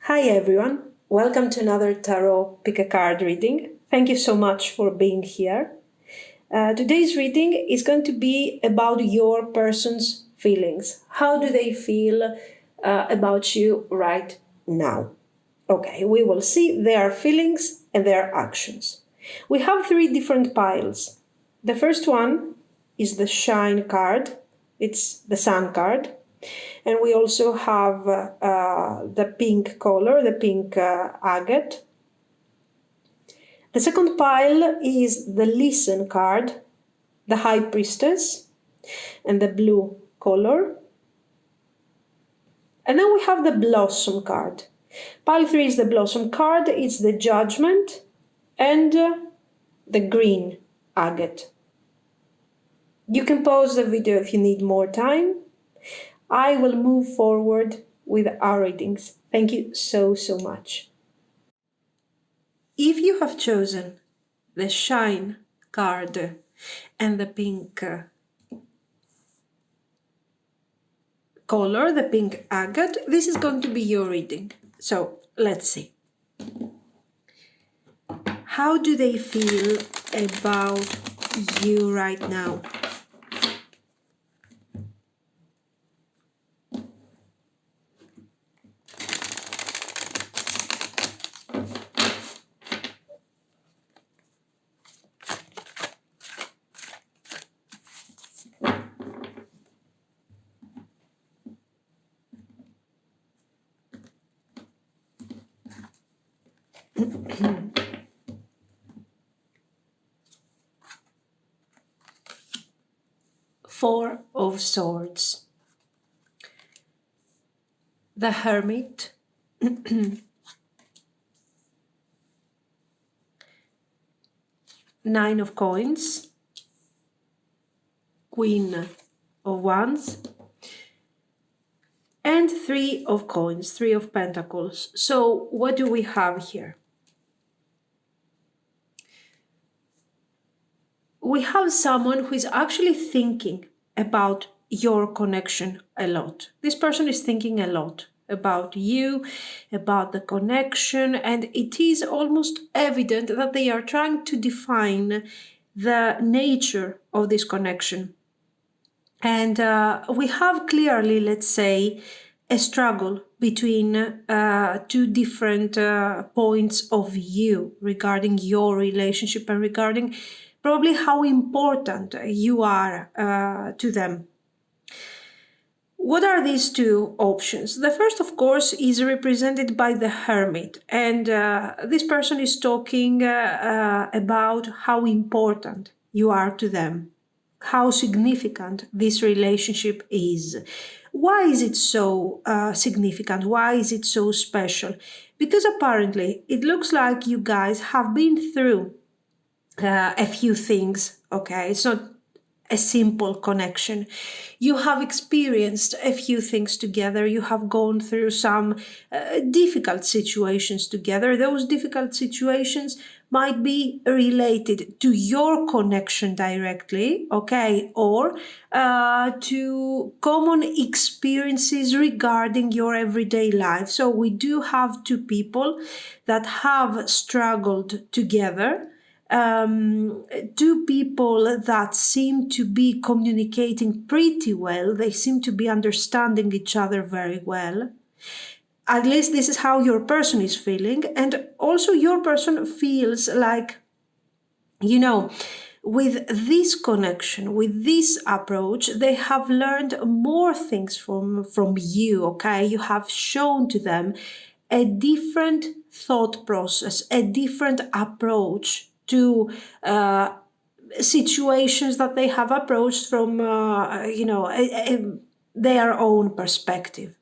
Hi everyone, welcome to another Tarot Pick a Card reading. Thank you so much for being here. Today's reading is going to be about your person's feelings. How do they feel about you right now? Okay, we will see their feelings and their actions. We have three different piles. The first one is the Shine card. It's the Sun card. And we also have the pink color, the pink agate. The second pile is the Listen card, the High Priestess, and the blue color. And then we have the Blossom card. Pile 3 is the Blossom card, it's the Judgment, and the green agate. You can pause the video if you need more time. I will move forward with our readings. Thank you so much. If you have chosen the Shine card and the pink color, the pink agate, this is going to be your reading. So let's see. How do they feel about you right now? Four of Swords, the Hermit, Nine of Coins, Queen of Wands, and Three of Coins, Three of Pentacles. So what do we have here? We have someone who is actually thinking about your connection a lot. This person is thinking a lot about you, about the connection, and it is almost evident that they are trying to define the nature of this connection. And we have clearly, let's say, a struggle between two different points of view regarding your relationship and regarding probably how important you are to them. What are these two options? The first, of course, is represented by the Hermit, and this person is talking about how important you are to them, how significant this relationship is. Why is it so significant? Why is it so special? Because apparently it looks like you guys have been through a few things, okay? It's not a simple connection. You have experienced a few things together. You have gone through some difficult situations together. Those difficult situations might be related to your connection directly, okay, or to common experiences regarding your everyday life. So we do have two people that have struggled together. Two people that seem to be communicating pretty well. They seem to be understanding each other very well. At least this is how your person is feeling. And also your person feels like, you know, with this connection, with this approach, they have learned more things from you, okay? You have shown to them a different thought process, a different approach to situations that they have approached from, their own perspective.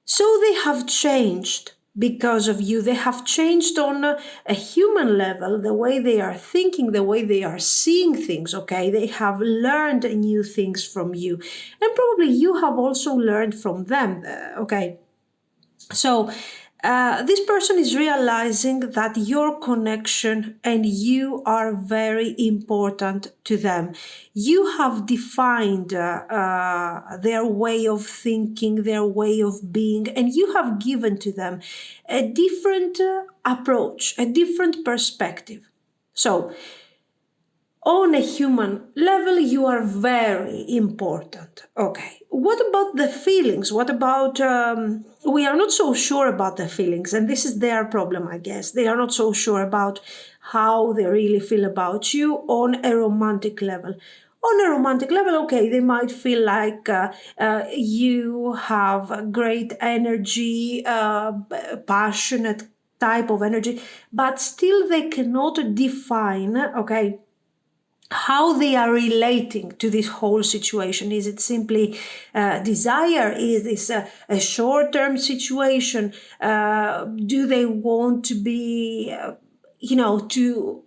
So they have changed because of you. They have changed on a human level, the way they are thinking, the way they are seeing things, okay? They have learned new things from you. And probably you have also learned from them, okay? So This person is realizing that your connection and you are very important to them. You have defined their way of thinking, their way of being, and you have given to them a different approach, a different perspective. So, on a human level, you are very important. Okay. What about the feelings? What about, we are not so sure about the feelings, and this is their problem, I guess. They are not so sure about how they really feel about you on a romantic level. On a romantic level, okay, they might feel like you have great energy, passionate type of energy, but still they cannot define, okay, how they are relating to this whole situation. Is it simply desire? Is this a short-term situation? Do they want to be, to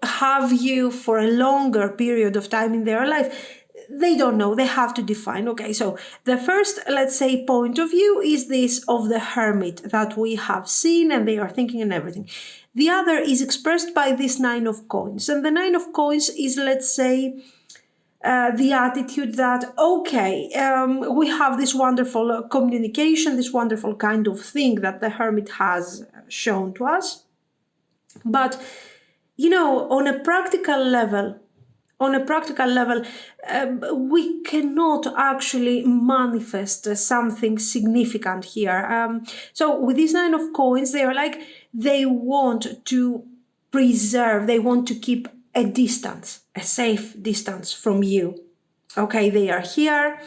have you for a longer period of time in their life? They don't know. They have to define. Okay, so the first, let's say, point of view is this of the hermit that we have seen, and they are thinking and everything. The other is expressed by this 9 of coins. And the 9 of coins is, let's say, the attitude that, okay, we have this wonderful communication, this wonderful kind of thing that the hermit has shown to us. But, on a practical level, we cannot actually manifest something significant here. So with this 9 of coins, they are like, they want to preserve, they want to keep a distance, a safe distance from you. Okay, they are here,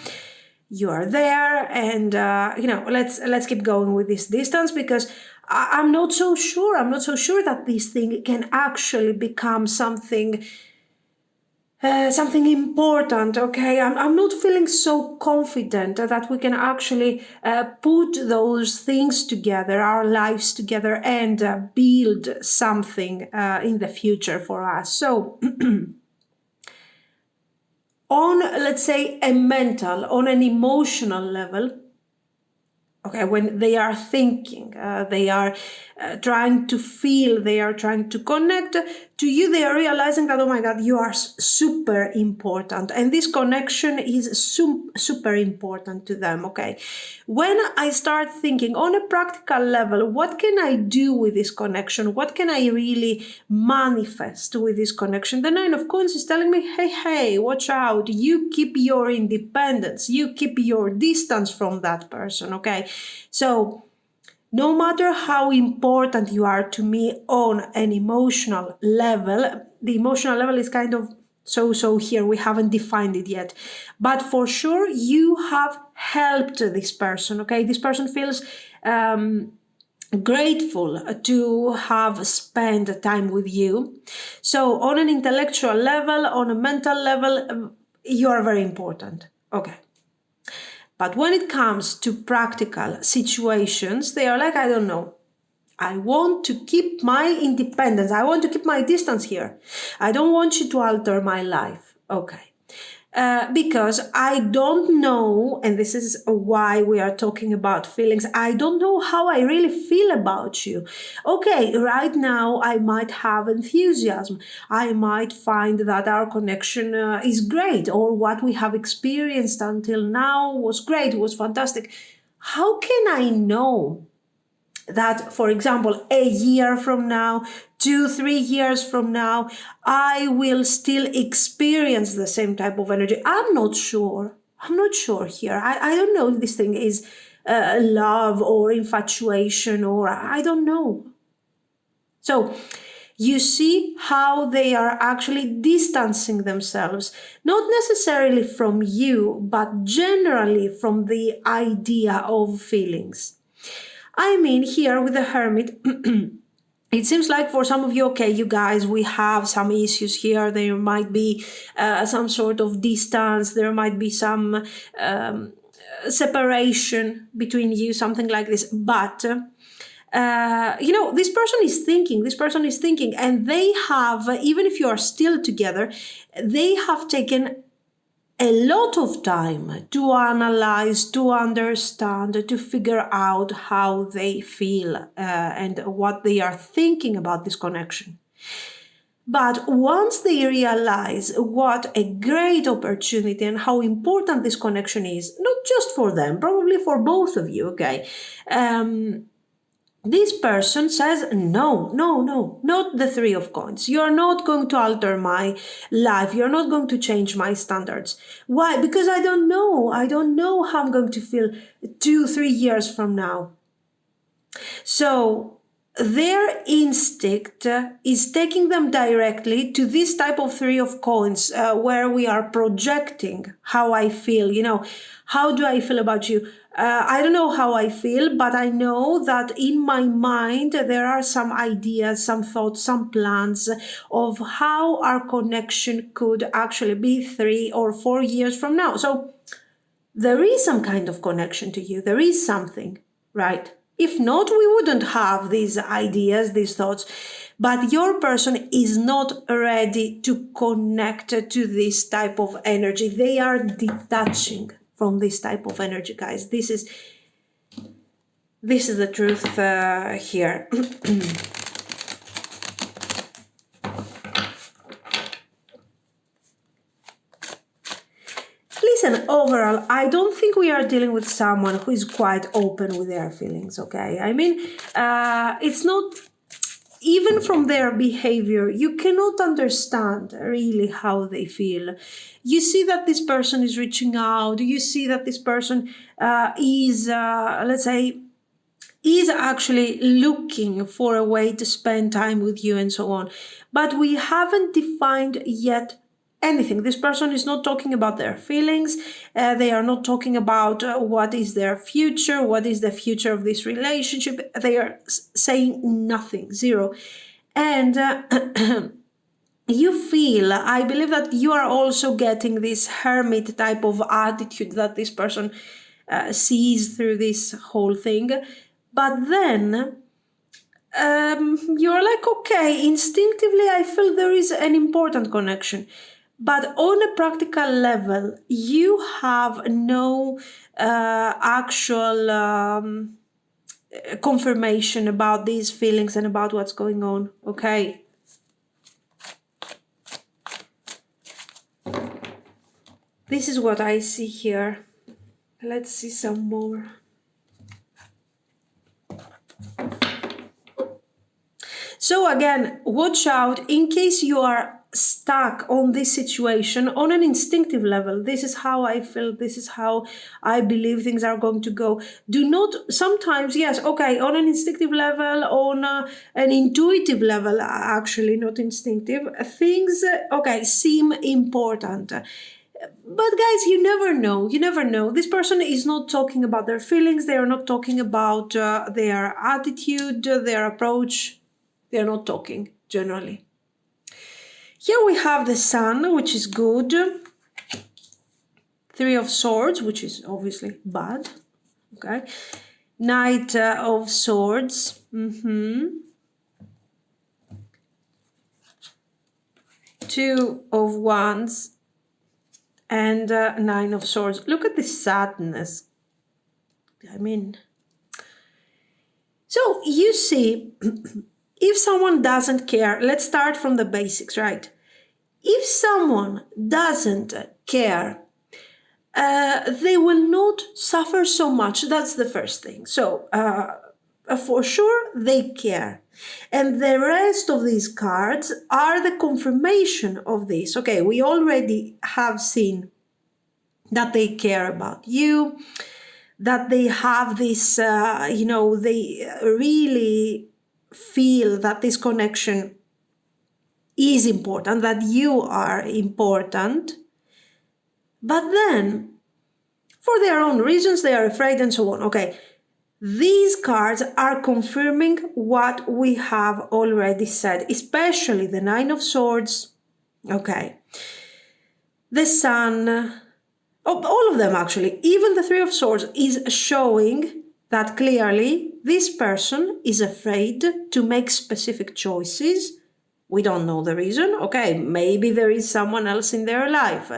you are there, and let's keep going with this distance, because I'm not so sure that this thing can actually become something important. Okay, I'm not feeling so confident that we can actually put those things together, our lives together, and build something in the future for us. So on, let's say, a mental, on an emotional level, okay, when they are thinking, they are trying to feel, they are trying to connect to you, they are realizing that, oh my God, you are super important. And this connection is super important to them, okay? When I start thinking on a practical level, what can I do with this connection? What can I really manifest with this connection? The 9 of coins is telling me, hey, watch out. You keep your independence. You keep your distance from that person, okay? So no matter how important you are to me on an emotional level, the emotional level is kind of so here, we haven't defined it yet, but for sure you have helped this person, okay? This person feels grateful to have spent time with you. So on an intellectual level, on a mental level, you are very important, okay? But when it comes to practical situations, they are like, I don't know. I want to keep my independence. I want to keep my distance here. I don't want you to alter my life. Okay. Because I don't know, and this is why we are talking about feelings, I don't know how I really feel about you. Okay, right now I might have enthusiasm. I might find that our connection is great, or what we have experienced until now was great, was fantastic. How can I know that, for example, a year from now, 2-3 years from now, I will still experience the same type of energy? I'm not sure here. I don't know if this thing is love or infatuation, or I don't know. So you see how they are actually distancing themselves, not necessarily from you, but generally from the idea of feelings. I mean, here with the hermit, it seems like for some of you, okay, you guys, we have some issues here. There might be some sort of distance. There might be some separation between you, something like this. But, this person is thinking, and they have, even if you are still together, they have taken a lot of time to analyze, to understand, to figure out how they feel and what they are thinking about this connection. But once they realize what a great opportunity and how important this connection is, not just for them, probably for both of you, okay? This person says, no, not the Three of Coins. You're not going to alter my life. You're not going to change my standards. Why? Because I don't know. I don't know how I'm going to feel 2-3 years from now. So their instinct is taking them directly to this type of Three of Coins where we are projecting how I feel. How do I feel about you? I don't know how I feel, but I know that in my mind there are some ideas, some thoughts, some plans of how our connection could actually be 3 or 4 years from now. So there is some kind of connection to you. There is something, right? If not, we wouldn't have these ideas, these thoughts. But your person is not ready to connect to this type of energy. They are detaching from this type of energy, guys. This is the truth here. Listen, overall, I don't think we are dealing with someone who is quite open with their feelings, okay? I mean, it's not, even from their behavior, you cannot understand really how they feel. You see that this person is reaching out. You see that this person is, let's say, is actually looking for a way to spend time with you and so on. But we haven't defined yet anything. This person is not talking about their feelings. They are not talking about what is their future, what is the future of this relationship. They are saying nothing, zero. And you feel, I believe that you are also getting this hermit type of attitude that this person sees through this whole thing. But then you're like, okay, instinctively I feel there is an important connection. But on a practical level, you have no actual confirmation about these feelings and about what's going on, okay? This is what I see here. Let's see some more. So again, watch out in case you are stuck on this situation on an instinctive level. This is how I feel. This is how I believe things are going to go. Do not, sometimes, yes, okay, on an instinctive level, on an intuitive level, actually, not instinctive, things, okay, seem important. But guys, you never know. You never know. This person is not talking about their feelings. They are not talking about their attitude, their approach. They are not talking generally. Here we have the Sun, which is good. Three of Swords, which is obviously bad. Okay. Knight of Swords. Two of Wands. And Nine of Swords. Look at this sadness. I mean, so you see, if someone doesn't care, let's start from the basics, right? If someone doesn't care, they will not suffer so much. That's the first thing. So for sure, they care. And the rest of these cards are the confirmation of this. Okay, we already have seen that they care about you, that they have this, they really feel that this connection is important, that you are important. But then, for their own reasons, they are afraid and so on. Okay, these cards are confirming what we have already said, especially the Nine of Swords, okay, the Sun, all of them actually, even the Three of Swords is showing that clearly this person is afraid to make specific choices We don't know the reason. Okay, maybe there is someone else in their life.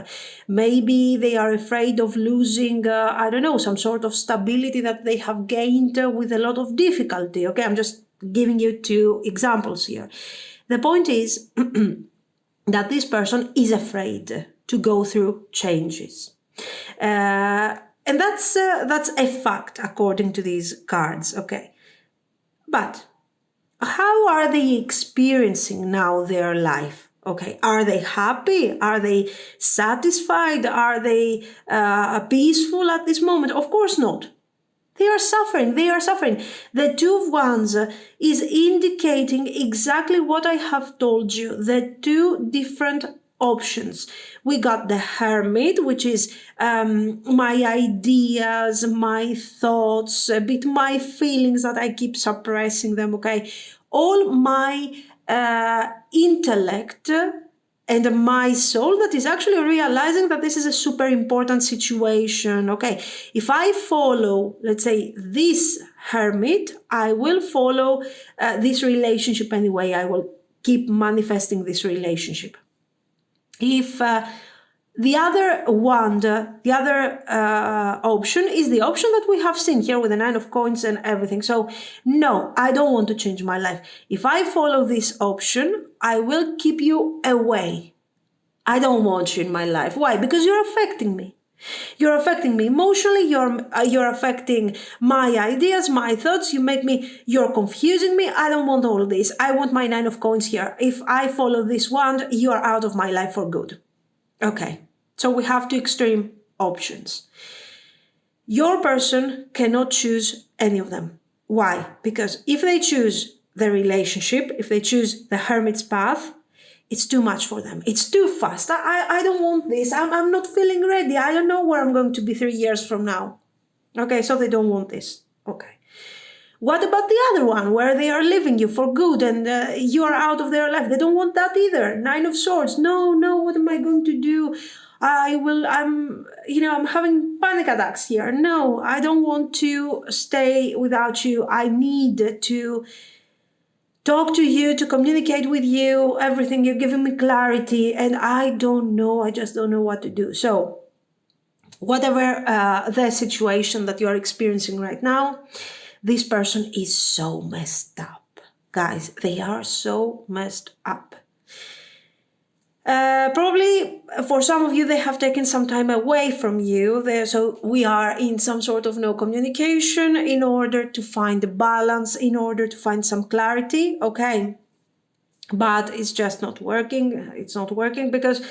Maybe they are afraid of losing, I don't know, some sort of stability that they have gained with a lot of difficulty. Okay, I'm just giving you two examples here. The point is that this person is afraid to go through changes. And that's a fact according to these cards, okay? But how are they experiencing now their life? Okay, are they happy? Are they satisfied? Are they peaceful at this moment? Of course not. They are suffering. They are suffering. The Two of Wands is indicating exactly what I have told you. The two different options. We got the Hermit, which is my ideas, my thoughts, a bit my feelings that I keep suppressing them, okay? All my intellect and my soul that is actually realizing that this is a super important situation, okay? If I follow, let's say, this Hermit, I will follow this relationship anyway. I will keep manifesting this relationship. If the other wand, the other option is the option that we have seen here with the Nine of Coins and everything. So no, I don't want to change my life. If I follow this option, I will keep you away. I don't want you in my life. Why? Because you're affecting me. You're affecting me emotionally. You're affecting my ideas, my thoughts. You're confusing me. I don't want all this. I want my Nine of Coins here. If I follow this wand, you are out of my life for good. Okay, so we have two extreme options. Your person cannot choose any of them. Why? Because if they choose the relationship, if they choose the Hermit's path, it's too much for them. It's too fast. I don't want this. I'm not feeling ready. I don't know where I'm going to be 3 years from now. Okay, so they don't want this. Okay. What about the other one where they are leaving you for good and you are out of their life? They don't want that either. Nine of Swords. No, what am I going to do? I'm having panic attacks here. No, I don't want to stay without you. I need to talk to you, to communicate with you, everything. You're giving me clarity and I don't know. I just don't know what to do. So whatever the situation that you're experiencing right now, this person is so messed up. Guys, they are so messed up. Probably for some of you, they have taken some time away from you. So we are in some sort of no communication in order to find a balance, in order to find some clarity. Okay. But it's just not working. It's not working because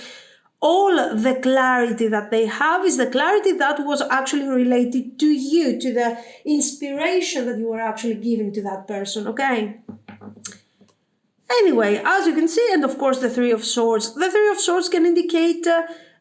all the clarity that they have is the clarity that was actually related to you, to the inspiration that you were actually giving to that person, okay? Anyway, as you can see, and of course the Three of Swords. The Three of Swords can indicate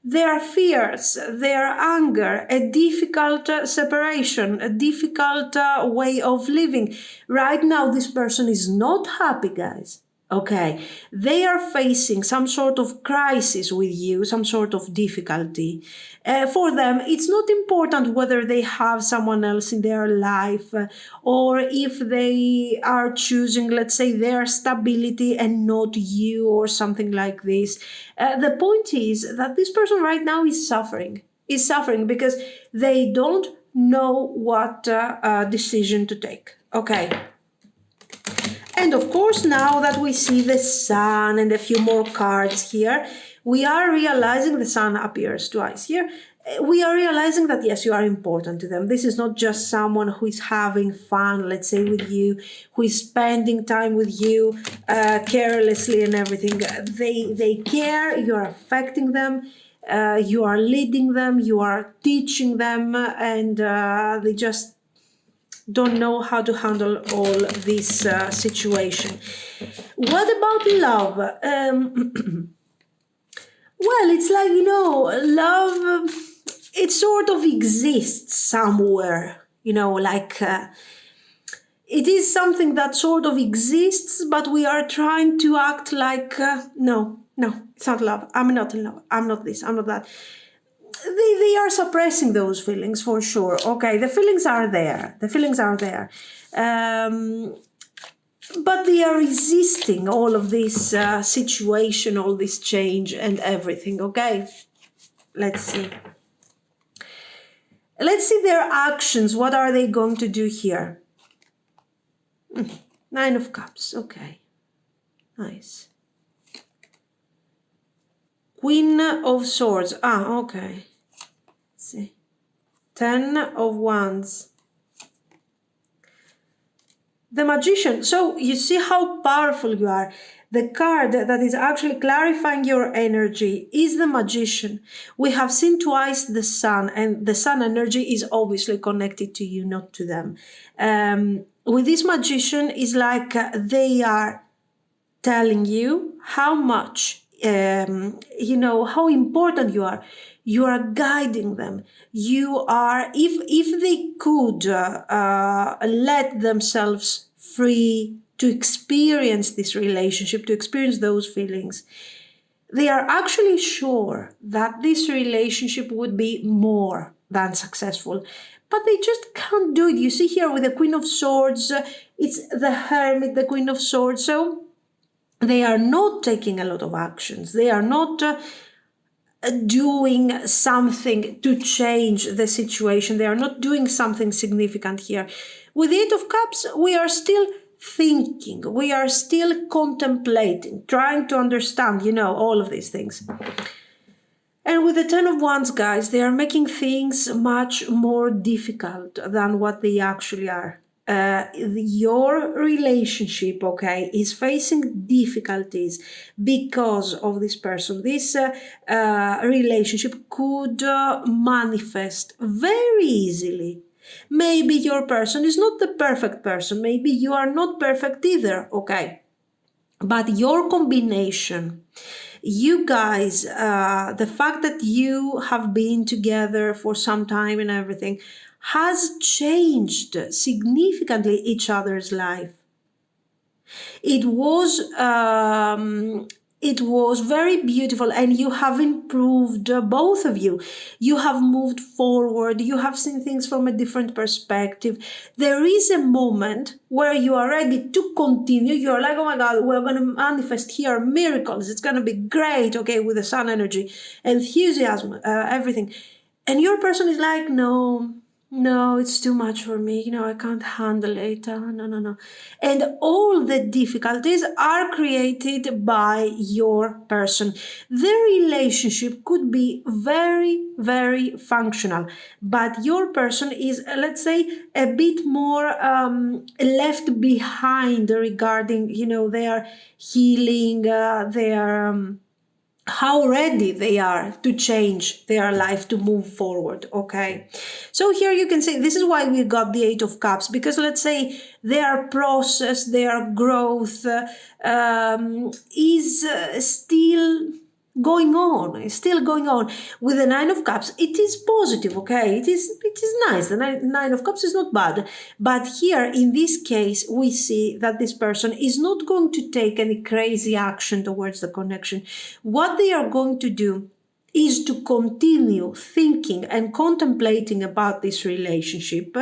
their fears, their anger, a difficult separation, a difficult way of living. Right now, this person is not happy, guys. Okay, they are facing some sort of crisis with you, some sort of difficulty. For them, it's not important whether they have someone else in their life or if they are choosing, let's say, their stability and not you or something like this. The point is that this person right now is suffering because they don't know what decision to take. Okay. And of course, now that we see the Sun and a few more cards here, we are realizing the Sun appears twice here. We are realizing that, yes, you are important to them. This is not just someone who is having fun, let's say, with you, who is spending time with you carelessly and everything. They care, you are affecting them, you are leading them, you are teaching them, and they just don't know how to handle all this situation. What about love? Well, it's like, love, it sort of exists somewhere, like it is something that sort of exists, but we are trying to act like, no, it's not love. I'm not in love. I'm not this. I'm not that. They are suppressing those feelings for sure. Okay, the feelings are there. but they are resisting all of this situation, all this change and everything. Okay, let's see. Let's see their actions. What are they going to do here? Nine of Cups. Okay, nice. Queen of Swords. Ah, okay. Let's see. 10 of Wands. The Magician. So you see how powerful you are. The card that is actually clarifying your energy is the Magician. We have seen twice the Sun, and the Sun energy is obviously connected to you, not to them. With this Magician, is like they are telling you how much, how important you are. You are guiding them. You are, if they could let themselves free to experience this relationship, to experience those feelings, they are actually sure that this relationship would be more than successful. But they just can't do it. You see here with the Queen of Swords, it's the Hermit, the Queen of Swords. So they are not taking a lot of actions. They are not doing something to change the situation. They are not doing something significant here. With the Eight of Cups, we are still thinking. We are still contemplating, trying to understand, all of these things. And with the Ten of Wands, guys, they are making things much more difficult than what they actually are. Your relationship, okay, is facing difficulties because of this person. This relationship could manifest very easily. Maybe your person is not the perfect person. Maybe you are not perfect either, okay? But your combination, you guys, the fact that you have been together for some time and everything, has changed significantly each other's life. It was very beautiful, and you have improved, both of you. You have moved forward. You have seen things from a different perspective. There is a moment where you are ready to continue. You're like, oh my God, we're going to manifest here miracles. It's going to be great, okay, with the Sun energy, enthusiasm, everything. And your person is like, no, it's too much for me. I can't handle it. No. And all the difficulties are created by your person. The relationship could be very, very functional, but your person is, let's say, a bit more left behind regarding, their healing, their how ready they are to change their life, to move forward. Okay, so here you can say this is why we got the Eight of Cups, because let's say their process, their growth is still going on. It's still going on. With the Nine of Cups, it is positive, okay? It is nice. The Nine of Cups is not bad. But here, in this case, we see that this person is not going to take any crazy action towards the connection. What they are going to do is to continue thinking and contemplating about this relationship.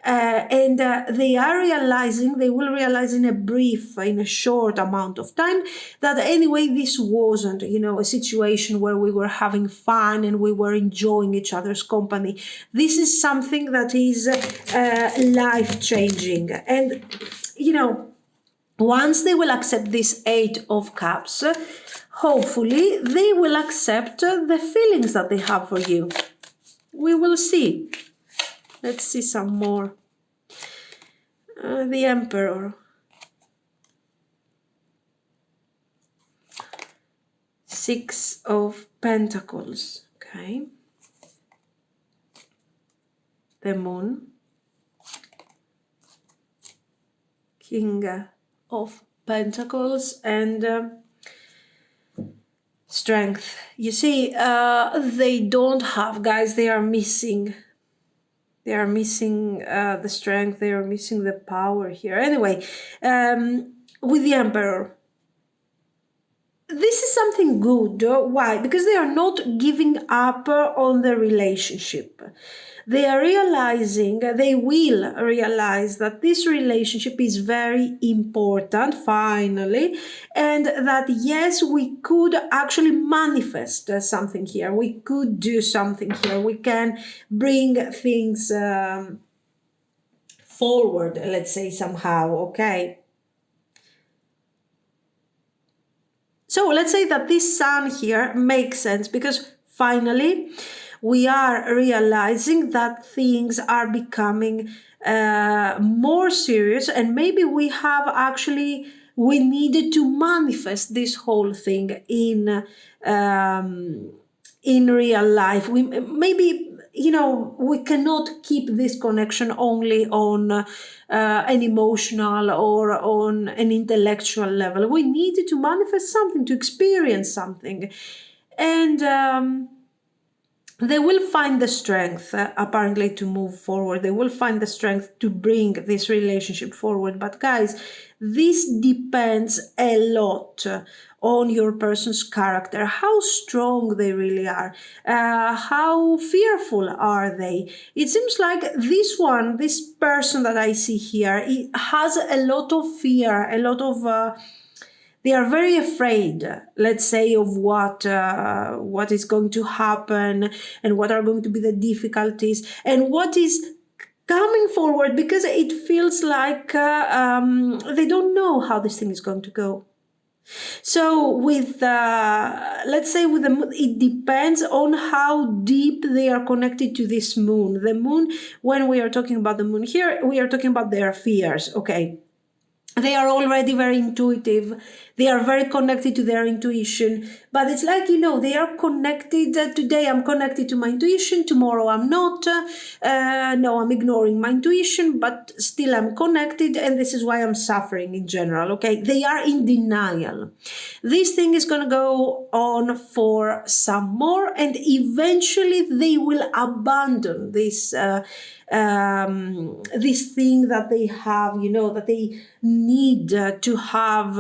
And they will realize in a short amount of time that anyway, this wasn't, a situation where we were having fun and we were enjoying each other's company. This is something that is life-changing. And, once they will accept this Eight of Cups, hopefully they will accept the feelings that they have for you. We will see. Let's see some more. The Emperor. Six of Pentacles. Okay. The Moon. King of Pentacles and Strength. You see, they don't have, guys, they are missing. They are missing the strength. They are missing the power here. Anyway, with the Emperor, this is something good. Why? Because they are not giving up on the relationship. They are realizing, they will realize that this relationship is very important, finally, and that yes, we could actually manifest something here. We could do something here. We can bring things forward, let's say, somehow, okay? So let's say that this sun here makes sense because finally we are realizing that things are becoming more serious, and maybe we needed to manifest this whole thing in real life. We maybe, we cannot keep this connection only on an emotional or on an intellectual level. We needed to manifest something, to experience something, and they will find the strength, apparently, to move forward. They will find the strength to bring this relationship forward. But guys, this depends a lot on your person's character, how strong they really are, how fearful are they. It seems like this person that I see here, it has a lot of fear, a lot of they are very afraid, let's say, of what is going to happen and what are going to be the difficulties and what is coming forward, because it feels like they don't know how this thing is going to go. So with let's say with the moon, it depends on how deep they are connected to this moon. The moon, when we are talking about the moon here, we are talking about their fears, okay? They are already very intuitive. They are very connected to their intuition. But it's like, they are connected. Today I'm connected to my intuition. Tomorrow I'm not. No, I'm ignoring my intuition, but still I'm connected. And this is why I'm suffering in general. Okay. They are in denial. This thing is going to go on for some more. And eventually they will abandon this thing that they have, that they need to have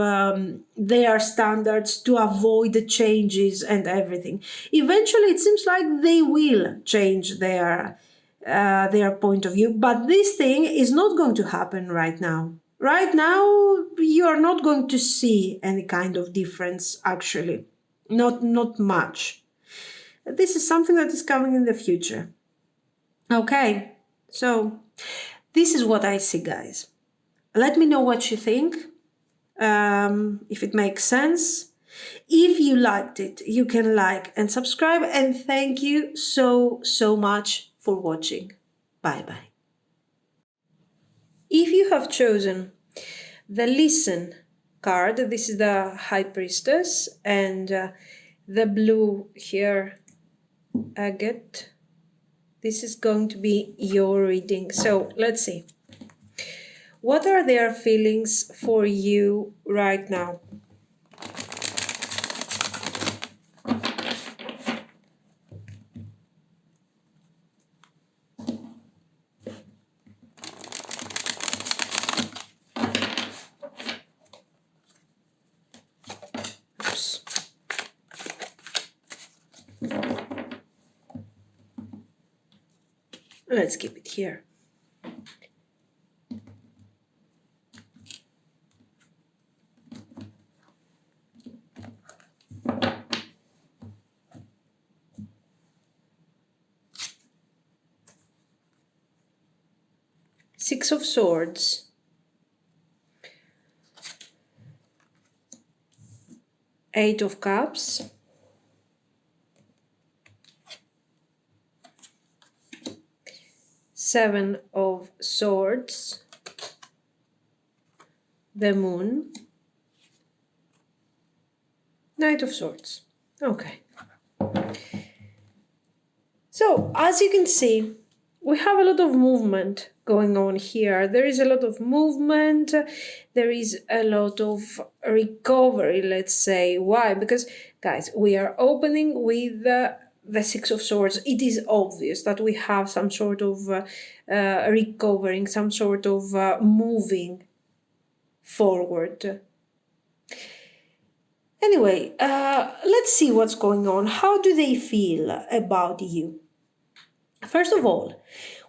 their standards to avoid the changes and everything. Eventually, it seems like they will change their point of view, but this thing is not going to happen right now. Right now, you are not going to see any kind of difference, actually. Not much. This is something that is coming in the future. Okay. So this is what I see, guys. Let me know what you think, if it makes sense. If you liked it, you can like and subscribe. And thank you so much for watching. Bye-bye. If you have chosen the Listen card, this is the High Priestess, and the blue here, Agate. This is going to be your reading. So let's see. What are their feelings for you right now? Oops. Let's keep it here. Six of Swords. Eight of Cups. Seven of Swords. The Moon. Knight of Swords. Okay. So, as you can see, we have a lot of movement going on here. There is a lot of movement. There is a lot of recovery, let's say. Why? Because, guys, we are opening with the Six of Swords. It is obvious that we have some sort of recovering, some sort of moving forward. Anyway, let's see what's going on. How do they feel about you? First of all,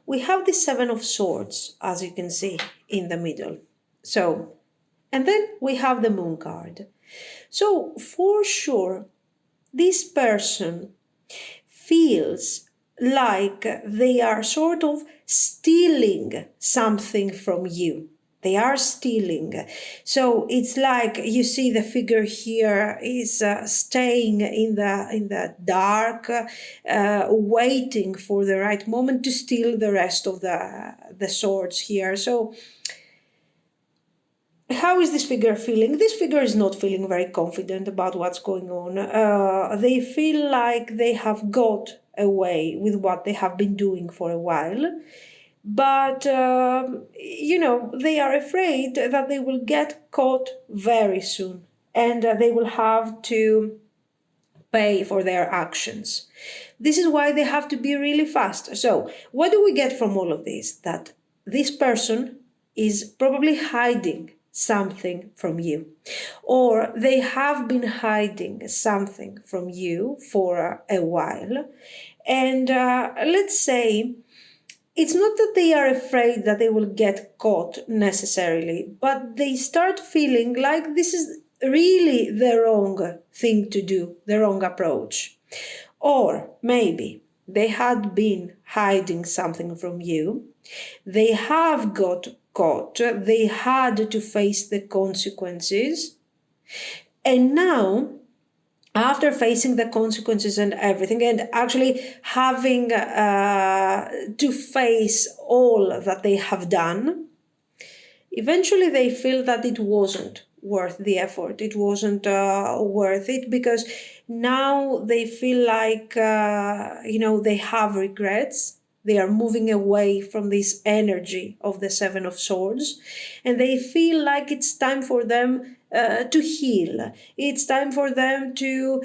we have the Seven of Swords, as you can see in the middle. So, and then we have the Moon card. So, for sure, this person feels like they are sort of stealing something from you. They are stealing. So it's like you see the figure here is staying in the dark, waiting for the right moment to steal the rest of the swords here. So how is this figure feeling? This figure is not feeling very confident about what's going on. They feel like they have got away with what they have been doing for a while. But, they are afraid that they will get caught very soon and they will have to pay for their actions. This is why they have to be really fast. So, what do we get from all of this? That this person is probably hiding something from you, or they have been hiding something from you for a while. And let's say it's not that they are afraid that they will get caught necessarily, but they start feeling like this is really the wrong thing to do, the wrong approach. Or maybe they had been hiding something from you, they have got caught, they had to face the consequences, and now after facing the consequences and everything, and actually having to face all that they have done, eventually they feel that it wasn't worth the effort. It wasn't worth it, because now they feel like, they have regrets. They are moving away from this energy of the Seven of Swords, and they feel like it's time for them to heal. It's time for them to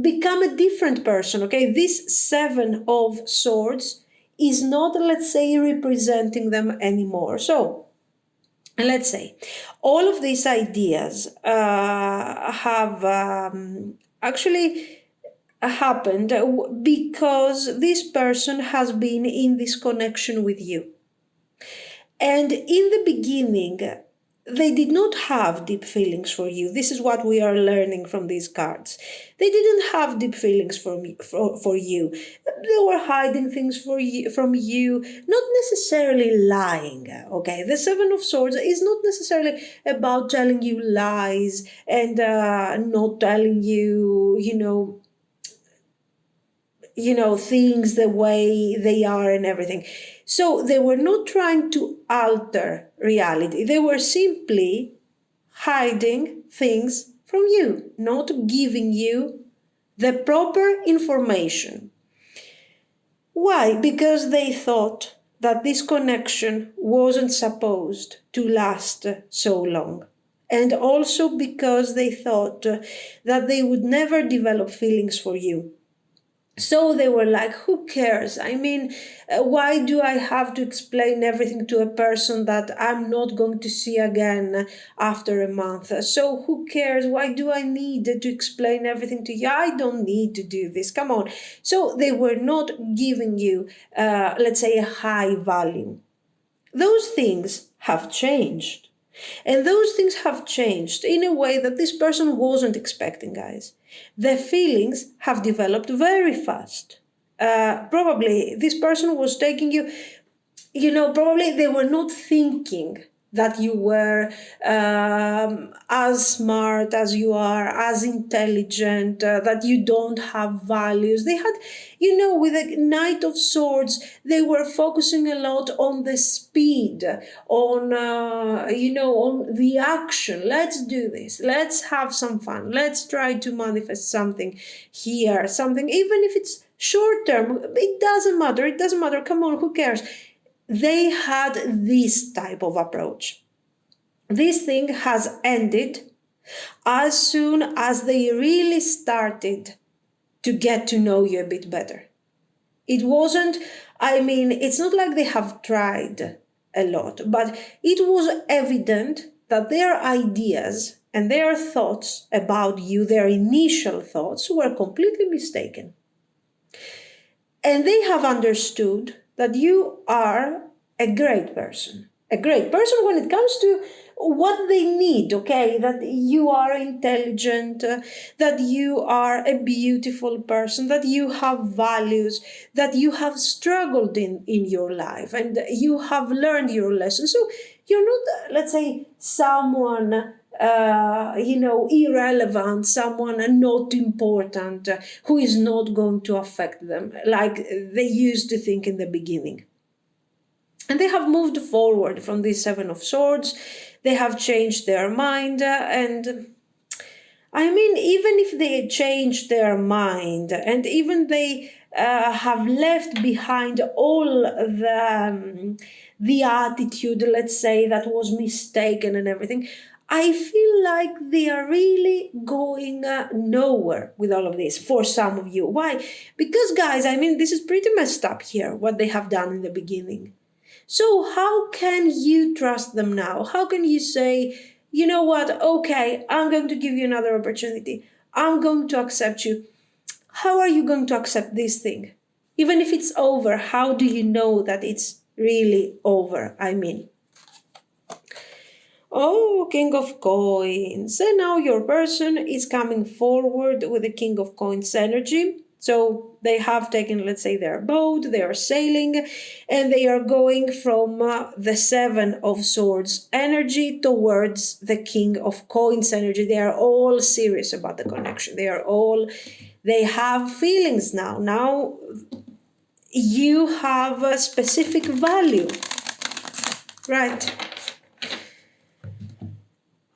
become a different person. Okay, this Seven of Swords is not, let's say, representing them anymore. So, let's say all of these ideas have actually happened because this person has been in this connection with you. And in the beginning, they did not have deep feelings for you. This is what we are learning from these cards. They didn't have deep feelings for you. They were hiding things from you, not necessarily lying. Okay, the Seven of Swords is not necessarily about telling you lies and not telling you, things the way they are and everything. So they were not trying to alter reality. They were simply hiding things from you, not giving you the proper information. Why? Because they thought that this connection wasn't supposed to last so long. And also because they thought that they would never develop feelings for you. So they were like, who cares? I mean, why do I have to explain everything to a person that I'm not going to see again after a month? So who cares? Why do I need to explain everything to you? I don't need to do this. Come on. So they were not giving you, let's say, a high value. Those things have changed. And those things have changed in a way that this person wasn't expecting, guys. The feelings have developed very fast. Probably this person was taking you, probably they were not thinking that you were as smart as you are, as intelligent, that you don't have values. They had, with the Knight of Swords, they were focusing a lot on the speed, on, on the action. Let's do this. Let's have some fun. Let's try to manifest something here, something, even if it's short term, it doesn't matter. It doesn't matter. Come on, who cares? They had this type of approach. This thing has ended as soon as they really started to get to know you a bit better. It wasn't, it's not like they have tried a lot, but it was evident that their ideas and their thoughts about you, their initial thoughts, were completely mistaken. And they have understood that you are a great person. A great person when it comes to what they need, okay? That you are intelligent, that you are a beautiful person, that you have values, that you have struggled in your life and you have learned your lessons. So you're not, let's say, someone irrelevant, someone not important, who is not going to affect them like they used to think in the beginning. And they have moved forward from this Seven of Swords. They have changed their mind. And I mean, even if they change their mind and even they have left behind all the attitude, let's say, that was mistaken and everything, I feel like they are really going nowhere with all of this for some of you. Why? Because, guys, I mean, this is pretty messed up here, what they have done in the beginning. So how can you trust them now? How can you say, you know what, okay, I'm going to give you another opportunity. I'm going to accept you. How are you going to accept this thing? Even if it's over, how do you know that it's really over? I mean, oh, King of Coins. And now your person is coming forward with the King of Coins energy. So they have taken, let's say, their boat, they are sailing, and they are going from the Seven of Swords energy towards the King of Coins energy. They are all serious about the connection. They have feelings now. Now you have a specific value, right?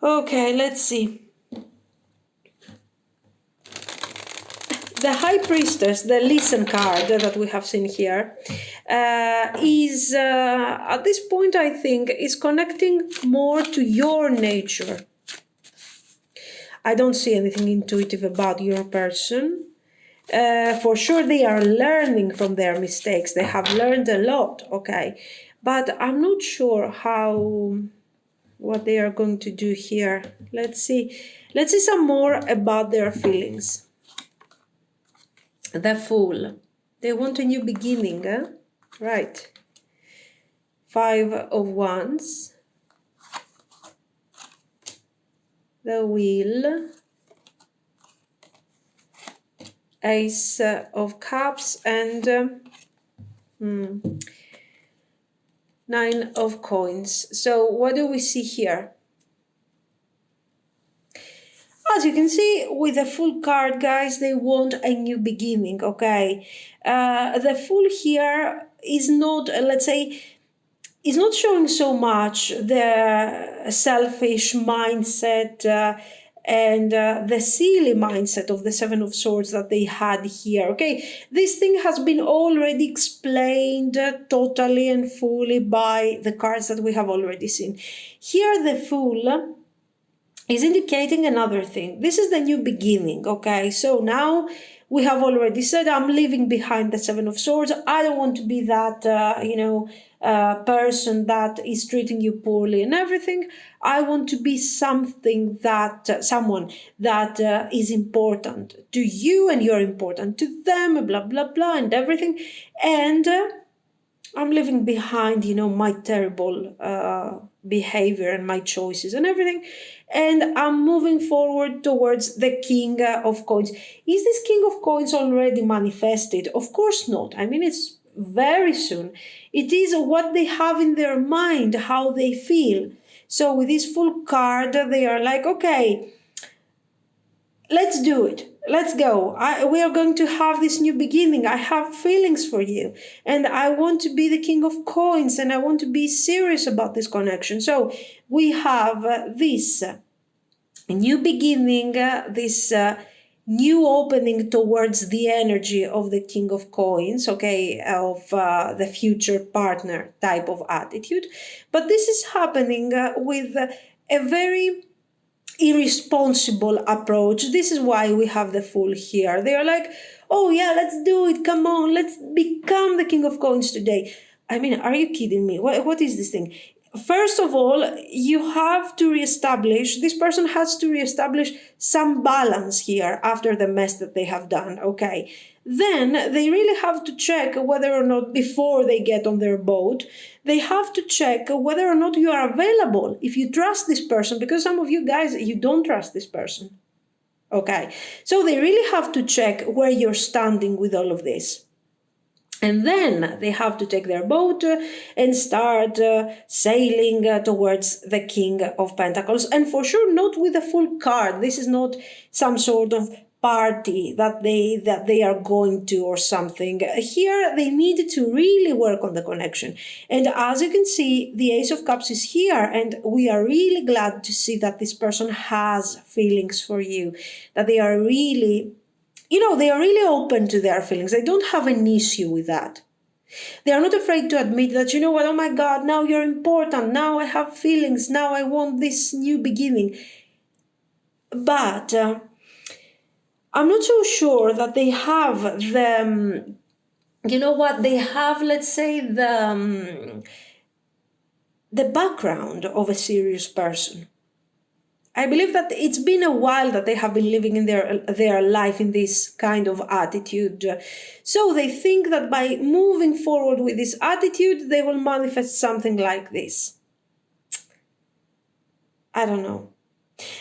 Okay, let's see. The High Priestess, the Listen card that we have seen here, is at this point, I think, is connecting more to your nature. I don't see anything intuitive about your person. For sure, they are learning from their mistakes. They have learned a lot, okay? But I'm not sure what they are going to do here. Let's see some more about their feelings. The Fool. They want a new beginning, right? Five of Wands. The Wheel. Ace of Cups and Nine of Coins. So what do we see here? As you can see, with the Fool card, guys, they want a new beginning, okay? The Fool here is not, let's say, is not showing so much the selfish mindset and the silly mindset of the Seven of Swords that they had here, okay? This thing has been already explained totally and fully by the cards that we have already seen. Here, the Fool is indicating another thing. This is the new beginning, okay? So now we have already said, I'm leaving behind the Seven of Swords. I don't want to be that, person that is treating you poorly and everything. I want to be someone that is important to you and you're important to them, blah, blah, blah, and everything. And I'm leaving behind, my terrible behavior and my choices and everything. And I'm moving forward towards the King of Coins. Is this King of Coins already manifested? Of course not. I mean, it's very soon. It is what they have in their mind, how they feel. So with this Fool card, they are like, okay, let's do it. Let's go. We are going to have this new beginning. I have feelings for you. And I want to be the King of Coins. And I want to be serious about this connection. So we have this new beginning, this new opening towards the energy of the King of Coins, okay, of the future partner type of attitude. But this is happening with a very irresponsible approach. This is why we have the Fool here. They are like, oh yeah, let's do it. Come on, let's become the King of Coins today. I mean, are you kidding me? What is this thing? First of all, you have to reestablish, this person has to reestablish some balance here after the mess that they have done, okay? then they really have to check whether or not, before they get on their boat, they have to check whether or not you are available, if you trust this person, because some of you guys, you don't trust this person. Okay, so they really have to check where you're standing with all of this. And then they have to take their boat and start sailing towards the King of Pentacles. And for sure, not with a full card. This is not some sort of party that they are going to or something. Here, they need to really work on the connection. And as you can see, the Ace of Cups is here. And we are really glad to see that this person has feelings for you, that they are really... they are really open to their feelings. They don't have an issue with that. They are not afraid to admit that, oh my God, now you're important. Now I have feelings. Now I want this new beginning. But I'm not so sure that they have the, they have, let's say, the background of a serious person. I believe that it's been a while that they have been living in their life in this kind of attitude. So they think that by moving forward with this attitude, they will manifest something like this. I don't know.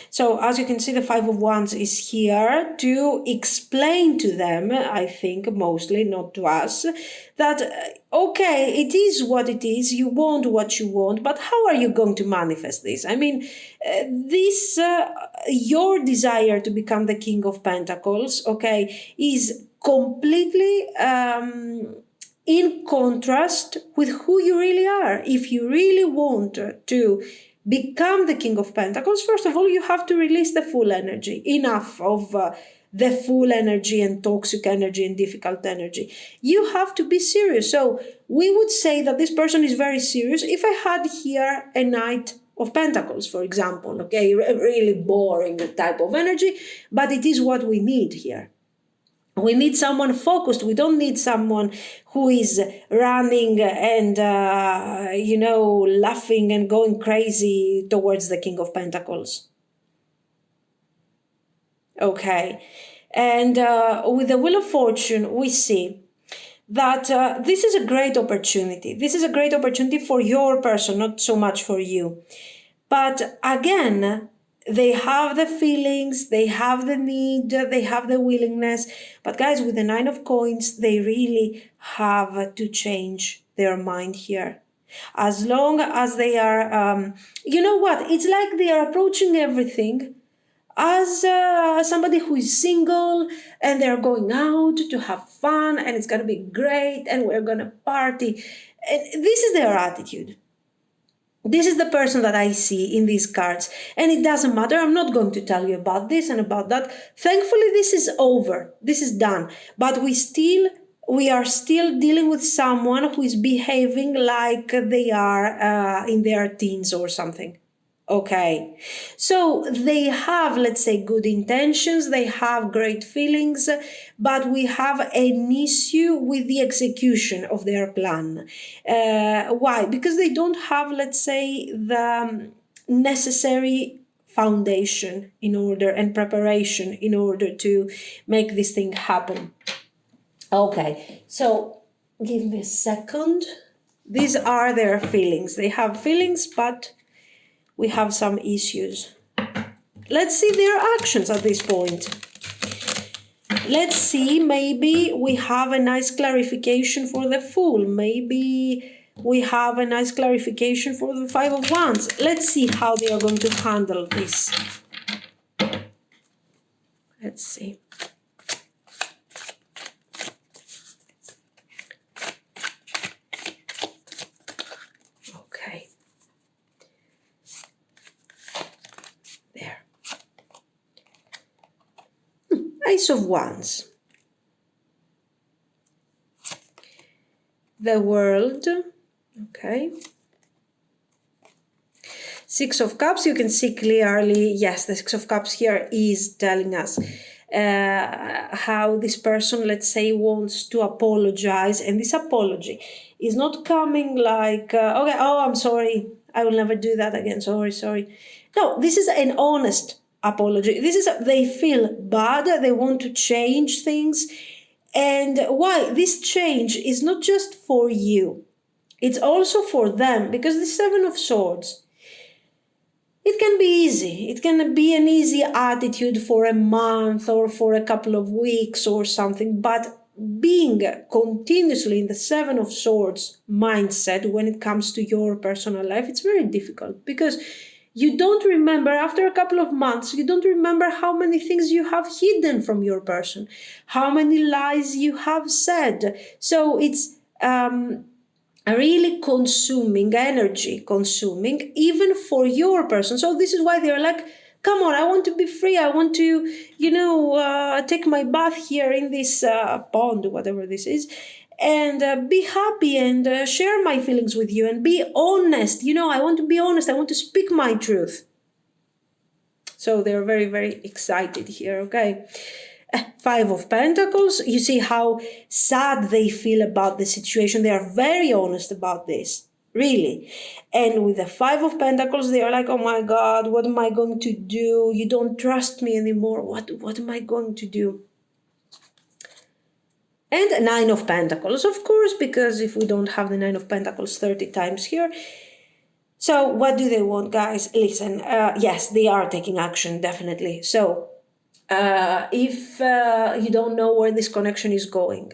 So as you can see, the Five of Wands is here to explain to them, I think mostly, not to us, that, okay, it is what it is, you want what you want, but how are you going to manifest this? I mean, your desire to become the King of Pentacles, okay, is completely in contrast with who you really are. If you really want to become the King of Pentacles, first of all, you have to release the full energy. Enough of the full energy and toxic energy and difficult energy. You have to be serious. So we would say that this person is very serious. If I had here a Knight of Pentacles, for example, okay, really boring type of energy, but it is what we need here. We need someone focused. We don't need someone who is running and, laughing and going crazy towards the King of Pentacles. Okay. And with the Wheel of Fortune, we see that this is a great opportunity. This is a great opportunity for your person, not so much for you. But again, they have the feelings, they have the need, they have the willingness. But guys, with the Nine of Coins, they really have to change their mind here. As long as they are, it's like they are approaching everything as somebody who is single and they're going out to have fun and it's going to be great and we're going to party. And this is their attitude. This is the person that I see in these cards. And it doesn't matter. I'm not going to tell you about this and about that. Thankfully, this is over. This is done. But we are still dealing with someone who is behaving like they are in their teens or something. Okay, so they have, let's say, good intentions, they have great feelings, but we have an issue with the execution of their plan. Why? Because they don't have, let's say, the necessary foundation in order and preparation in order to make this thing happen. Okay, so give me a second. These are their feelings. They have feelings, but we have some issues. Let's see their actions at this point. Let's see, maybe we have a nice clarification for the Fool. Maybe we have a nice clarification for the Five of Wands. Let's see how they are going to handle this. Let's see. Ace of Wands, the World, okay, Six of Cups. You can see clearly, yes, the Six of Cups here is telling us how this person, let's say, wants to apologize, and this apology is not coming like, okay, oh, I'm sorry, I will never do that again, sorry. No, this is an honest apology. This is, they feel bad, they want to change things, And why? This change is not just for you. It's also for them, because the Seven of Swords, it can be easy. It can be an easy attitude for a month or for a couple of weeks or something. But being continuously in the Seven of Swords mindset when it comes to your personal life, it's very difficult, because you don't remember, after a couple of months, you don't remember how many things you have hidden from your person, how many lies you have said. So it's really consuming, energy consuming, even for your person. So this is why they're like, come on, I want to be free. I want to, take my bath here in this pond, whatever this is, and be happy and share my feelings with you and be honest. I want to be honest. I want to speak my truth. So they're very, very excited here, okay? Five of Pentacles, you see how sad they feel about the situation. They are very honest about this, really. And with the Five of Pentacles, they are like, oh my God, what am I going to do? You don't trust me anymore. What am I going to do? And Nine of Pentacles, of course, because if we don't have the Nine of Pentacles 30 times here. So what do they want, guys? Listen, yes, they are taking action, definitely. So if you don't know where this connection is going,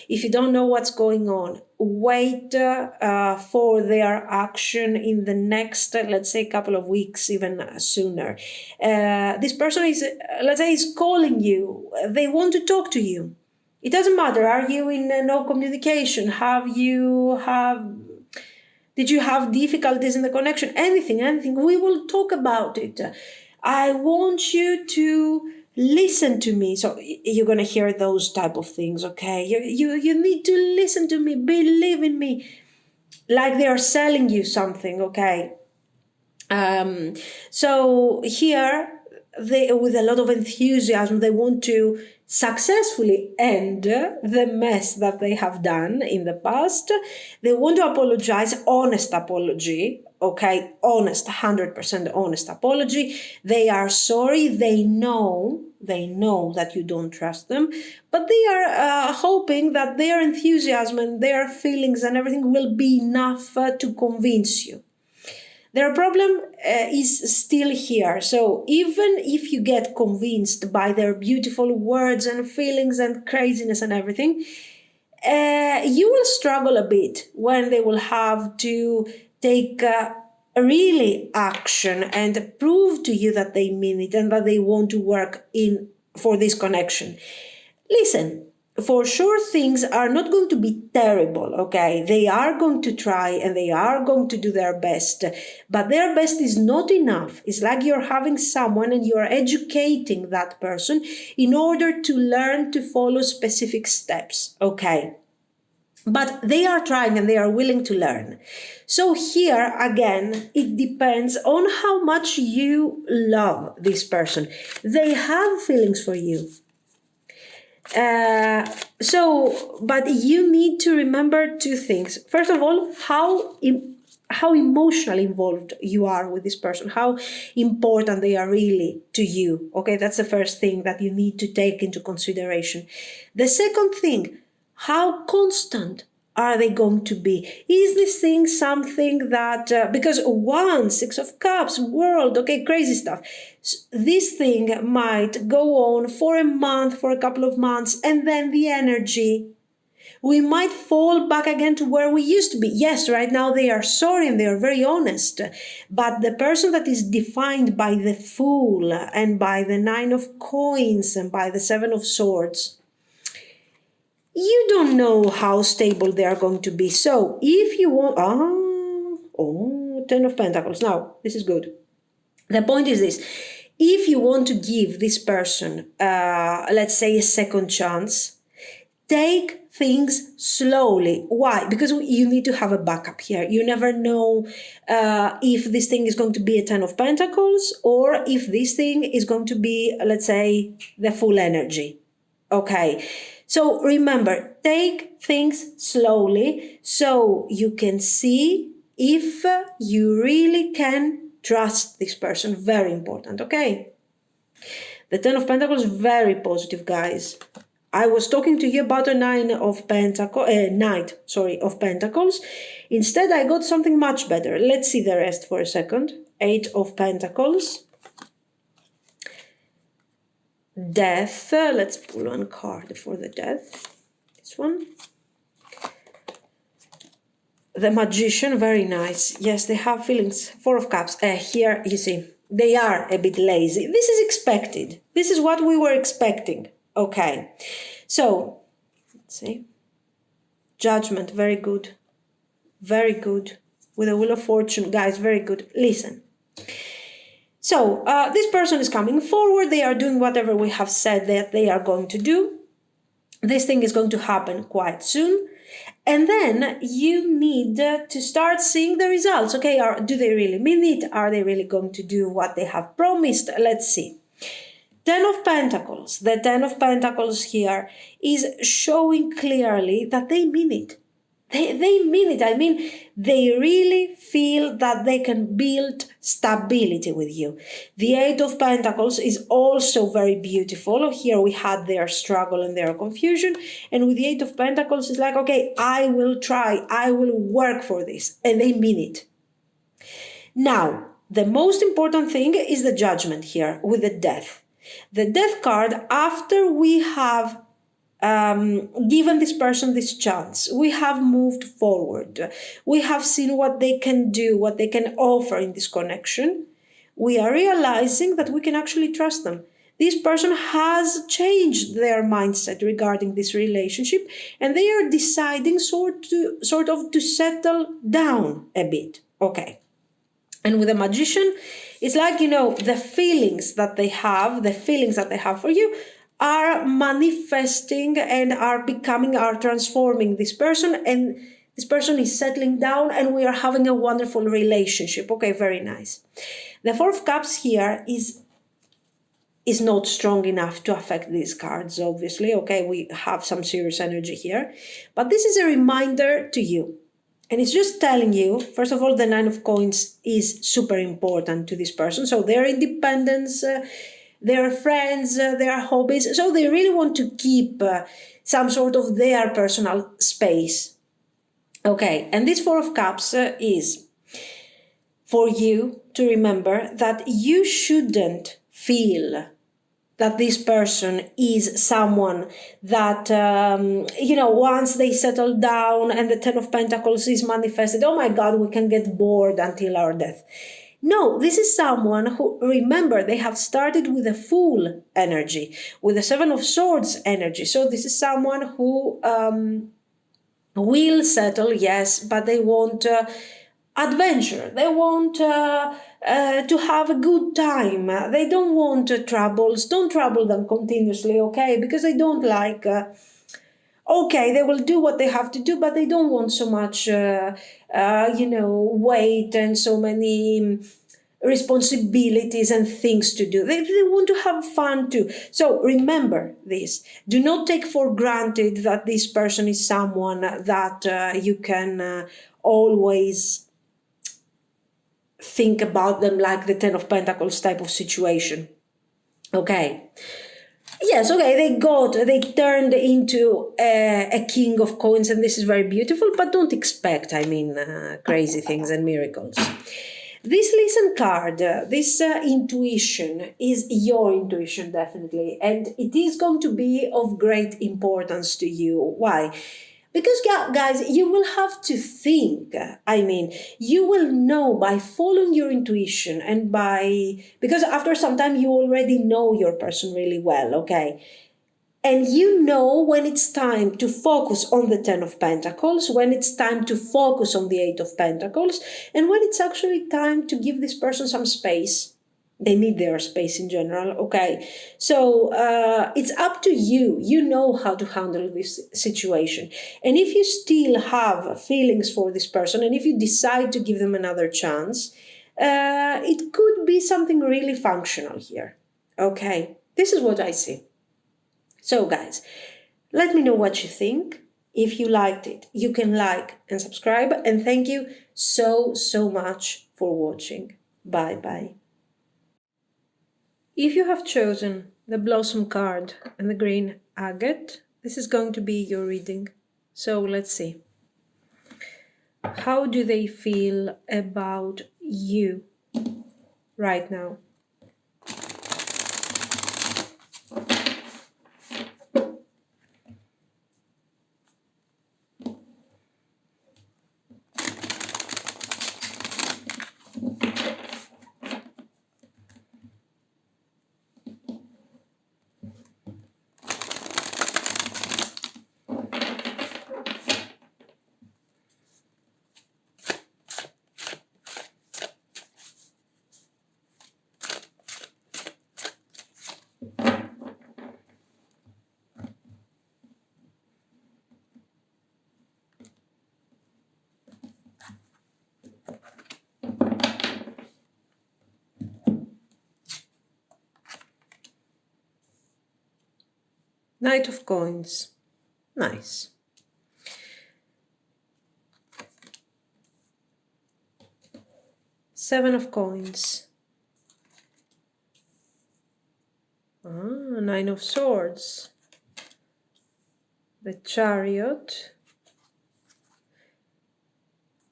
if you don't know what's going on, wait for their action in the next, let's say, couple of weeks, even sooner. This person is, let's say, is calling you. They want to talk to you. It doesn't matter. Are you in no communication? Did you have difficulties in the connection? Anything. We will talk about it. I want you to listen to me. So you're going to hear those type of things, okay? You need to listen to me. Believe in me. Like they are selling you something, okay? So here, with a lot of enthusiasm, they want to successfully end the mess that they have done in the past. They want to apologize, honest apology, okay? Honest, 100% honest apology. They are sorry. They know that you don't trust them, but they are hoping that their enthusiasm and their feelings and everything will be enough to convince you. Their problem is still here. So even if you get convinced by their beautiful words and feelings and craziness and everything, you will struggle a bit when they will have to take really action and prove to you that they mean it and that they want to work for this connection. Listen, for sure things are not going to be terrible, okay? They are going to try and they are going to do their best, but their best is not enough. It's like you're having someone and you're educating that person in order to learn to follow specific steps, okay? But they are trying and they are willing to learn. So here, again, it depends on how much you love this person. They have feelings for you. But you need to remember two things. First of all, how emotionally involved you are with this person, how important they are really to you. Okay, that's the first thing that you need to take into consideration. The second thing, how constant are they going to be? Is this thing something that, because one, Six of Cups, world, okay, crazy stuff. This thing might go on for a month, for a couple of months, and then the energy, we might fall back again to where we used to be. Yes, right now they are sorry and they are very honest, but the person that is defined by the Fool and by the Nine of Coins and by the Seven of Swords, you don't know how stable they are going to be. So if you want, Ten of Pentacles. Now, this is good. The point is this. If you want to give this person, let's say, a second chance, take things slowly. Why? Because you need to have a backup here. You never know if this thing is going to be a Ten of Pentacles or if this thing is going to be, let's say, the full energy. Okay. So remember, take things slowly so you can see if you really can trust this person. Very important, okay? The Ten of Pentacles, very positive, guys. I was talking to you about a Knight of Pentacles. Instead, I got something much better. Let's see the rest for a second. 8 of Pentacles. Death. Let's pull one card for the Death. This one. The Magician, very nice. Yes, they have feelings. 4 of Cups. Here, you see, they are a bit lazy. This is expected. This is what we were expecting. Okay. So, let's see. Judgment, very good. Very good. With a Wheel of Fortune, guys, very good. Listen. So, this person is coming forward. They are doing whatever we have said that they are going to do. This thing is going to happen quite soon. And then you need to start seeing the results. Okay, do they really mean it? Are they really going to do what they have promised? Let's see. 10 of Pentacles. The 10 of Pentacles here is showing clearly that they mean it. They mean it. I mean, they really feel that they can build stability with you. The 8 of Pentacles is also very beautiful. Here we had their struggle and their confusion. And with the 8 of Pentacles, it's like, okay, I will try. I will work for this. And they mean it. Now, the most important thing is the Judgment here with the Death. The Death card, after we have given this person this chance, we have moved forward. We have seen what they can do, what they can offer in this connection. We are realizing that we can actually trust them. This person has changed their mindset regarding this relationship, and they are deciding sort of to settle down a bit. Okay. And with the Magician, it's like, the feelings that they have for you are manifesting and are transforming this person, and this person is settling down and we are having a wonderful relationship. Okay, very nice. The 4 of Cups here is not strong enough to affect these cards, obviously. Okay, we have some serious energy here. But this is a reminder to you. And it's just telling you, first of all, the 9 of Coins is super important to this person. So their independence, their friends, their hobbies. So they really want to keep some sort of their personal space. Okay, and this 4 of Cups is for you to remember that you shouldn't feel that this person is someone that, once they settle down and the 10 of Pentacles is manifested, oh my God, we can get bored until our death. No, this is someone who, remember, they have started with a Fool energy, with the 7 of Swords energy. So this is someone who will settle, yes, but they want adventure. They want to have a good time. They don't want troubles. Don't trouble them continuously, okay? Because they don't like... okay, they will do what they have to do, but they don't want so much, weight and so many responsibilities and things to do. They want to have fun too. So remember this. Do not take for granted that this person is someone that you can always think about them like the 10 of Pentacles type of situation. Okay. Yes, okay, they turned into a King of Coins, and this is very beautiful, but don't expect, crazy things and miracles. This Listen card, this intuition is your intuition, definitely, and it is going to be of great importance to you. Why? Because, guys, you will have to think. You will know by following your intuition and because after some time you already know your person really well, okay? And you know when it's time to focus on the 10 of Pentacles, when it's time to focus on the 8 of Pentacles, and when it's actually time to give this person some space. They need their space in general, okay? So it's up to you. You know how to handle this situation. And if you still have feelings for this person, and if you decide to give them another chance, it could be something really functional here, okay? This is what I see. So, guys, let me know what you think. If you liked it, you can like and subscribe. And thank you so much for watching. Bye-bye. If you have chosen the Blossom card and the green agate. This is going to be your reading. So let's see. How do they feel about you right now? Knight of Coins. Nice. Seven of Coins. Nine of Swords. The Chariot.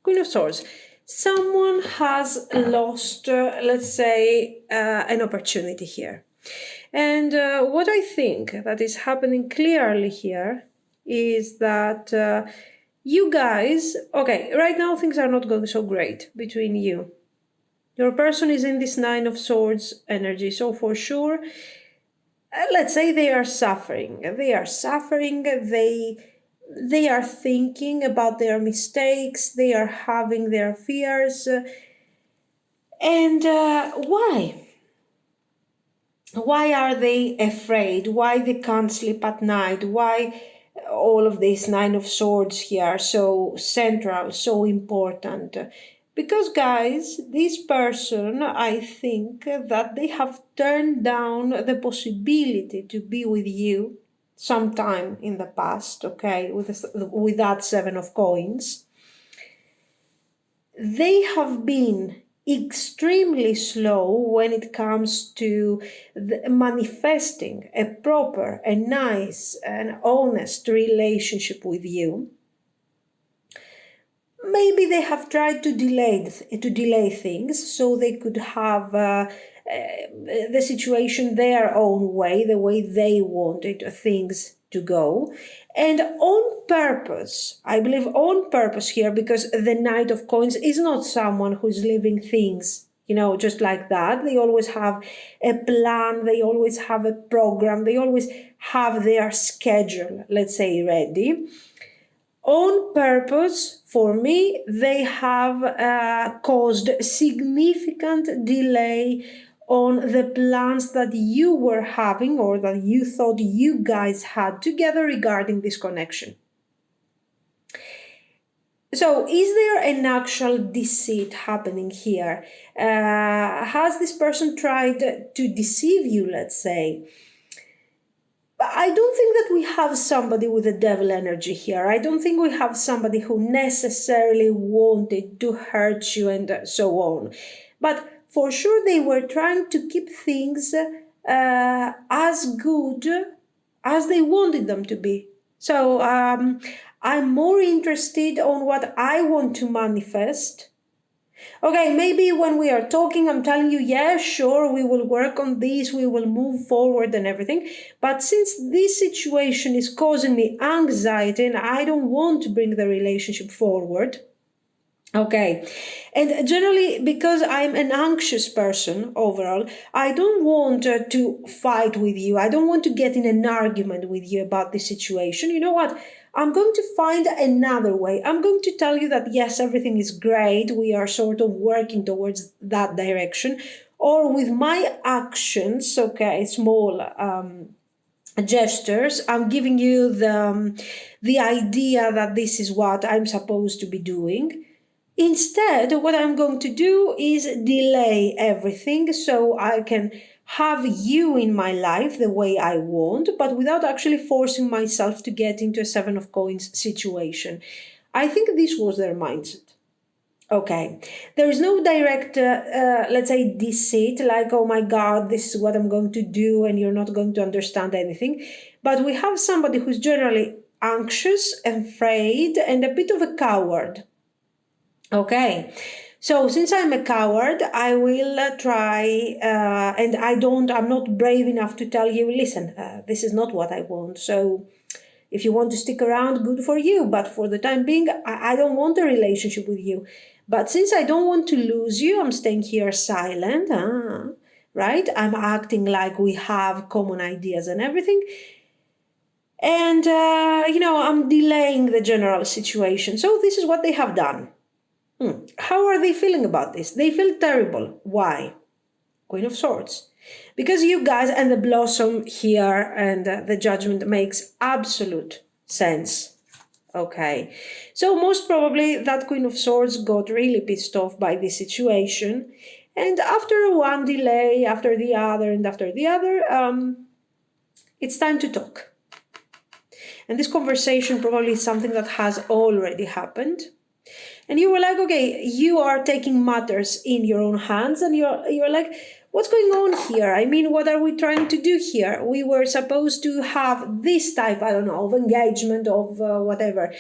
Queen of Swords. Someone has lost, let's say, an opportunity here. And what I think that is happening clearly here is that you guys, okay, right now things are not going so great between you. Your person is in this Nine of Swords energy, so for sure, let's say they are suffering. They are suffering, they are thinking about their mistakes, they are having their fears. And why? Why are they afraid? Why they can't sleep at night? Why all of this Nine of Swords here so central, so important? Because, guys, this person, I think that they have turned down the possibility to be with you sometime in the past, okay, with that Seven of Coins. They have been extremely slow when it comes to manifesting a proper, a nice, and honest relationship with you. Maybe they have tried to delay things so they could have the situation their own way, the way they wanted things to go. And on purpose, I believe on purpose here, because the Knight of Coins is not someone who's leaving things, just like that. They always have a plan, they always have a program, they always have their schedule, let's say, ready. On purpose, for me, they have caused significant delay on the plans that you were having or that you thought you guys had together regarding this connection. So, is there an actual deceit happening here? Has this person tried to deceive you, let's say? I don't think that we have somebody with a devil energy here. I don't think we have somebody who necessarily wanted to hurt you and so on. But for sure, they were trying to keep things as good as they wanted them to be. So I'm more interested on what I want to manifest. Okay, maybe when we are talking, I'm telling you, yeah, sure, we will work on this, we will move forward and everything. But since this situation is causing me anxiety and I don't want to bring the relationship forward, okay, and generally because I'm an anxious person overall, I don't want to fight with you. I don't want to get in an argument with you about this situation. You know what? I'm going to find another way. I'm going to tell you that yes, everything is great. We are sort of working towards that direction. Or with my actions, okay, small gestures, I'm giving you the idea that this is what I'm supposed to be doing. Instead, what I'm going to do is delay everything so I can have you in my life the way I want, but without actually forcing myself to get into a Seven of Coins situation. I think this was their mindset. Okay, there is no direct, let's say, deceit, like, oh my God, this is what I'm going to do, and you're not going to understand anything. But we have somebody who's generally anxious, afraid, and a bit of a coward. Okay, so since I'm a coward, I will try, and I'm not brave enough to tell you, listen, this is not what I want. So if you want to stick around, good for you. But for the time being, I don't want a relationship with you. But since I don't want to lose you, I'm staying here silent, right? I'm acting like we have common ideas and everything. And, I'm delaying the general situation. So this is what they have done. How are they feeling about this? They feel terrible. Why? Queen of Swords. Because you guys and the blossom here and the judgment makes absolute sense. Okay. So most probably that Queen of Swords got really pissed off by this situation. And after one delay, after the other, and after the other, it's time to talk. And this conversation probably is something that has already happened. And you were like, okay, you are taking matters in your own hands, and you're like, what's going on here? I mean, what are we trying to do here? We were supposed to have this type, I don't know, of engagement, of whatever,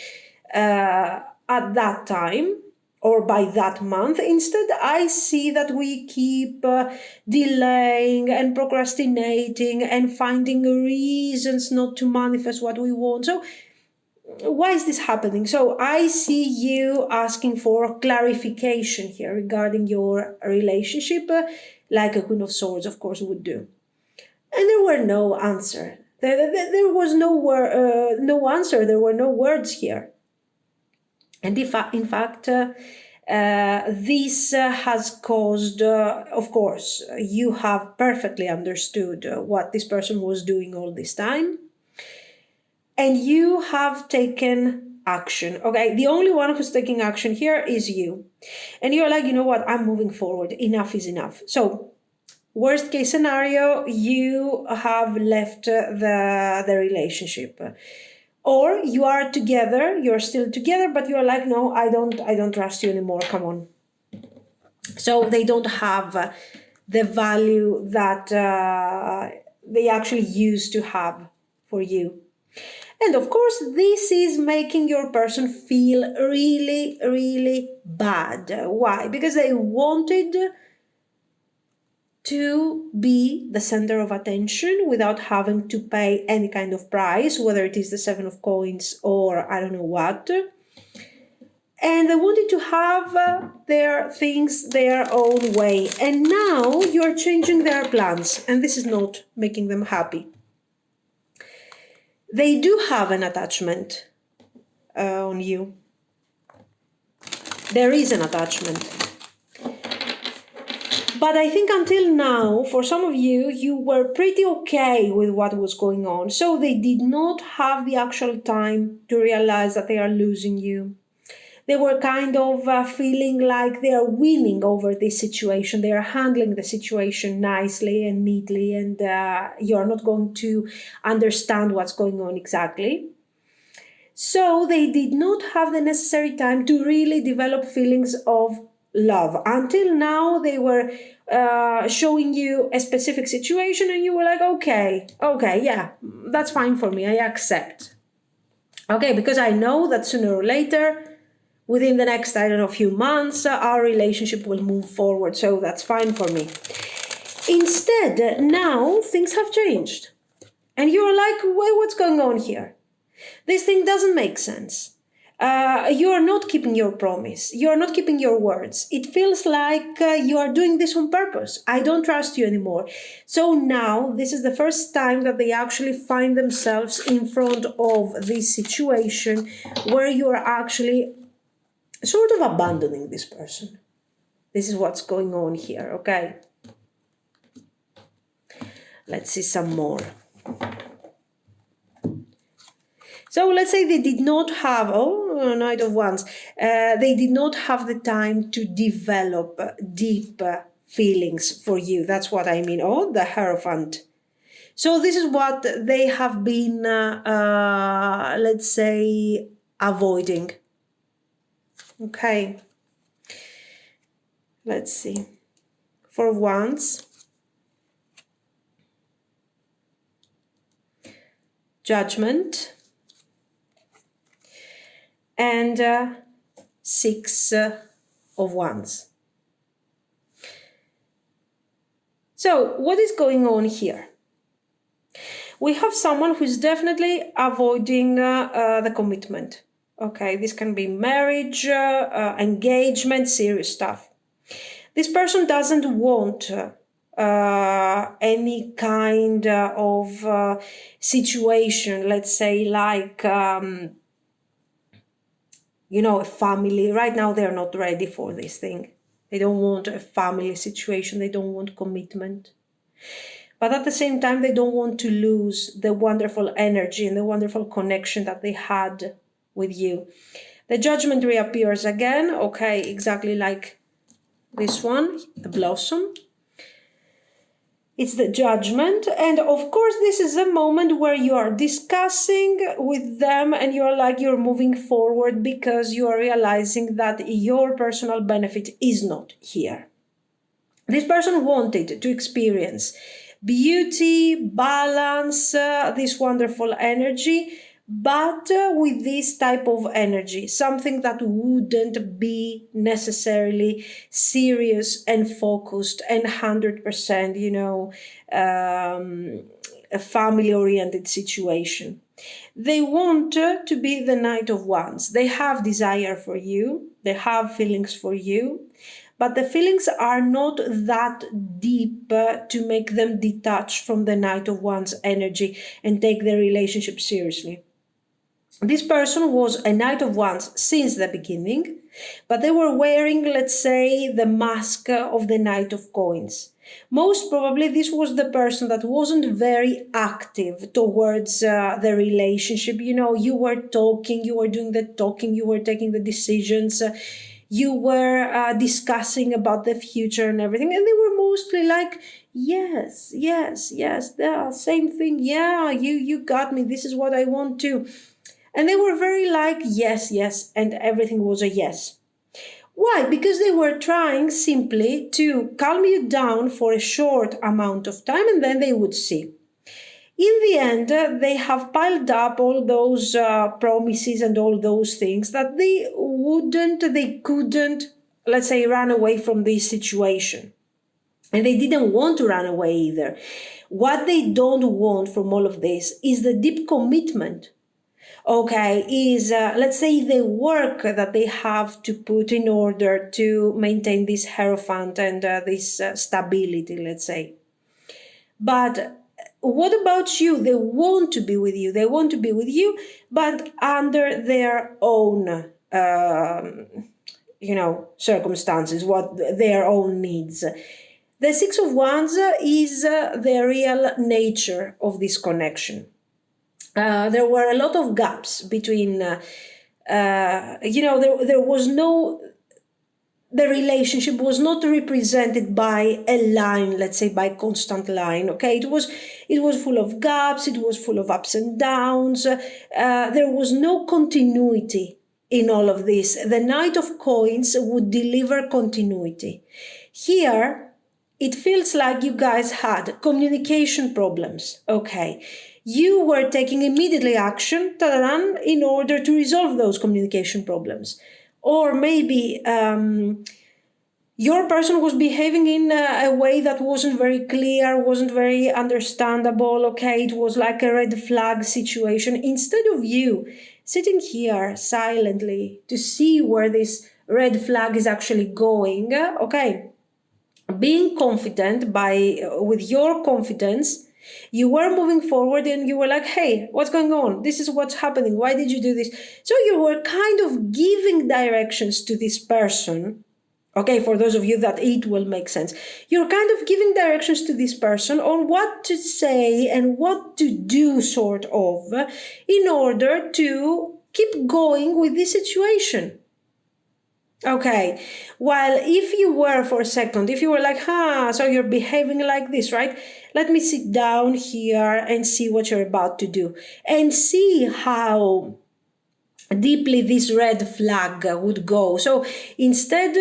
at that time or by that month. Instead, I see that we keep delaying and procrastinating and finding reasons not to manifest what we want. So why is this happening? So I see you asking for clarification here regarding your relationship, like a Queen of Swords, of course, would do. And there were no answer. There was no answer. There were no words here. And in fact, this has caused, of course, you have perfectly understood what this person was doing all this time. And you have taken action. Okay, the only one who's taking action here is you. And you're like, you know what, I'm moving forward. Enough is enough. So, worst case scenario, you have left the relationship. Or you are together, you're still together, but you're like, no, I don't trust you anymore. Come on. So they don't have the value that they actually used to have for you. And of course, this is making your person feel really, really bad. Why? Because they wanted to be the center of attention without having to pay any kind of price, whether it is the Seven of Coins or I don't know what. And they wanted to have their things their own way. And now you're changing their plans, and this is not making them happy. They do have an attachment on you. There is an attachment. But I think until now, for some of you, you were pretty okay with what was going on. So they did not have the actual time to realize that they are losing you. They were kind of feeling like they are winning over this situation. They are handling the situation nicely and neatly, and you're not going to understand what's going on exactly. So they did not have the necessary time to really develop feelings of love. Until now, they were showing you a specific situation, and you were like, okay, yeah, that's fine for me. I accept. Okay, because I know that sooner or later, within the next, I don't know, few months, our relationship will move forward. So that's fine for me. Instead, now things have changed. And you're like, wait, what's going on here? This thing doesn't make sense. You are not keeping your promise. You are not keeping your words. It feels like you are doing this on purpose. I don't trust you anymore. So now this is the first time that they actually find themselves in front of this situation where you are actually sort of abandoning this person. This is what's going on here, okay? Let's see some more. So let's say they did not have, Knight of Wands, they did not have the time to develop deep feelings for you. That's what I mean. Oh, the Hierophant. So this is what they have been, let's say, avoiding. Okay. Let's see. Four of Wands. Judgment. And Six of Wands. So what is going on here? We have someone who's definitely avoiding the commitment. Okay, this can be marriage, engagement, serious stuff. This person doesn't want any kind of situation, let's say, like, a family. Right now, they're not ready for this thing. They don't want a family situation. They don't want commitment. But at the same time, they don't want to lose the wonderful energy and the wonderful connection that they had with you. The Judgment reappears again. Okay, exactly like this one, the blossom. It's the Judgment. And of course, this is a moment where you are discussing with them and you're moving forward because you are realizing that your personal benefit is not here. This person wanted to experience beauty, balance, this wonderful energy, but with this type of energy, something that wouldn't be necessarily serious and focused and 100%, a family-oriented situation. They want to be the Knight of Wands. They have desire for you. They have feelings for you. But the feelings are not that deep to make them detach from the Knight of Wands energy and take their relationship seriously. This person was a Knight of Wands since the beginning, but they were wearing, let's say, the mask of the Knight of Coins. Most probably this was the person that wasn't very active towards the relationship. You were talking, you were doing the talking, you were taking the decisions, you were discussing about the future and everything, and they were mostly like, yes, the same thing, yeah, you got me, this is what I want to. And they were very like, yes, and everything was a yes. Why? Because they were trying simply to calm you down for a short amount of time and then they would see. In the end, they have piled up all those promises and all those things that they couldn't, let's say, run away from this situation. And they didn't want to run away either. What they don't want from all of this is the deep commitment. Okay, is let's say the work that they have to put in order to maintain this hierophant and this stability, let's say. But what about you? They want to be with you. They want to be with you, but under their own, circumstances, what their own needs. The Six of Wands is the real nature of this connection. There were a lot of gaps between, there was no, the relationship was not represented by a line, let's say by constant line. Okay, it was full of gaps, it was full of ups and downs. There was no continuity in all of this. The Knight of Coins would deliver continuity. Here, it feels like you guys had communication problems. Okay. You were taking immediately action in order to resolve those communication problems. Or maybe your person was behaving in a way that wasn't very clear, wasn't very understandable. Okay, it was like a red flag situation. Instead of you sitting here silently to see where this red flag is actually going, okay, being confident with your confidence, you were moving forward and you were like, hey, what's going on? This is what's happening. Why did you do this? So you were kind of giving directions to this person. Okay, for those of you that it will make sense. You're kind of giving directions to this person on what to say and what to do, sort of, in order to keep going with this situation. Okay, while if you were for a second, if you were like, so you're behaving like this, right? Let me sit down here and see what you're about to do and see how deeply this red flag would go. So instead,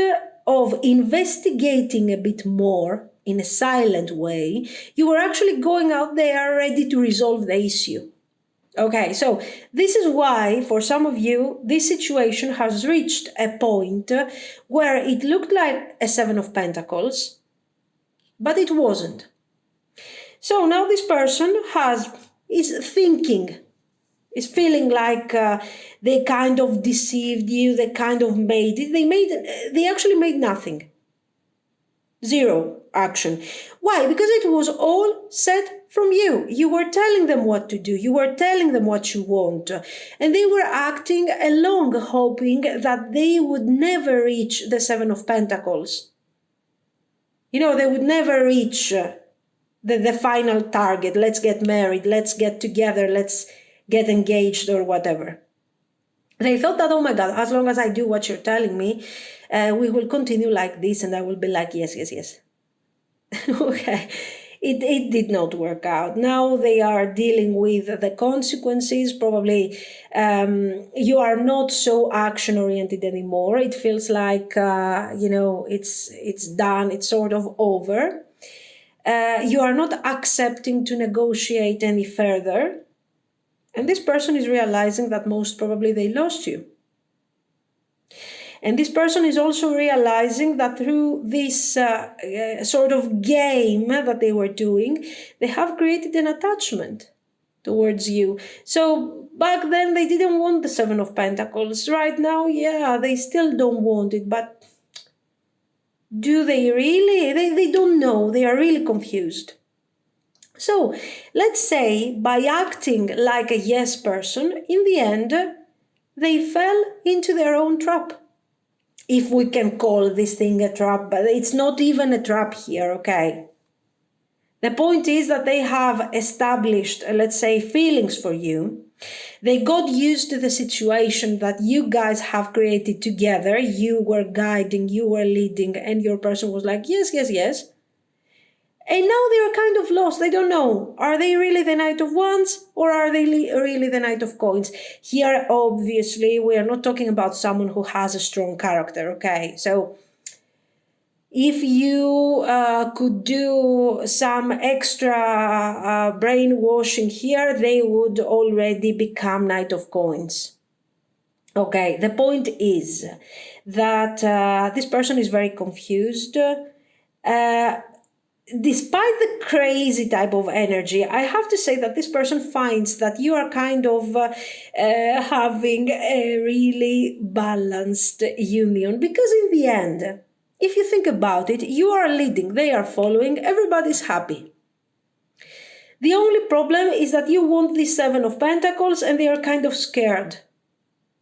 of investigating a bit more in a silent way, you were actually going out there ready to resolve the issue. Okay, so this is why for some of you, this situation has reached a point where it looked like a Seven of Pentacles, but it wasn't. So now this person is thinking, is feeling like they kind of deceived you, they kind of made it. They actually made nothing. Zero action. Why? Because it was all set from you. You were telling them what to do. You were telling them what you want. And they were acting along, hoping that they would never reach the Seven of Pentacles. You know, they would never reach the final target. Let's get married. Let's get together. Let's get engaged or whatever. They thought that, oh my God, as long as I do what you're telling me, we will continue like this, and I will be like, yes, yes, yes. Okay, it did not work out. Now they are dealing with the consequences. Probably you are not so action-oriented anymore. It feels like, it's done. It's sort of over. You are not accepting to negotiate any further. And this person is realizing that most probably they lost you. And this person is also realizing that through this sort of game that they were doing, they have created an attachment towards you. So back then they didn't want the Seven of Pentacles. Right now, yeah, they still don't want it. But do they really? They don't know. They are really confused. So let's say by acting like a yes person, in the end, they fell into their own trap. If we can call this thing a trap, but it's not even a trap here, okay? The point is that they have established, let's say, feelings for you. They got used to the situation that you guys have created together. You were guiding, you were leading, and your person was like, yes, yes, yes. And now they are kind of lost. They don't know. Are they really the Knight of Wands or are they really the Knight of Coins? Here, obviously, we are not talking about someone who has a strong character, okay? So if you could do some extra brainwashing here, they would already become Knight of Coins. Okay, the point is that this person is very confused. Despite the crazy type of energy, I have to say that this person finds that you are kind of having a really balanced union, because in the end, if you think about it, you are leading, they are following, everybody's happy. The only problem is that you want the Seven of Pentacles and they are kind of scared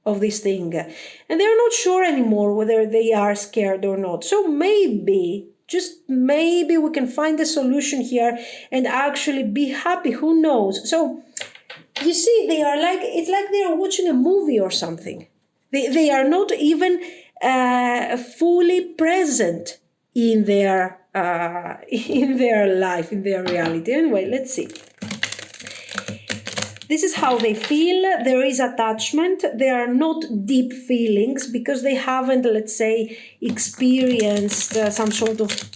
of this thing. And they are not sure anymore whether they are scared or not. So maybe, just maybe, we can find a solution here and actually be happy. Who knows? So you see, they are like, it's like they are watching a movie or something. They are not even fully present in their life, in their reality. Anyway, let's see. This is how they feel. There is attachment. There are not deep feelings because they haven't, let's say, experienced some sort of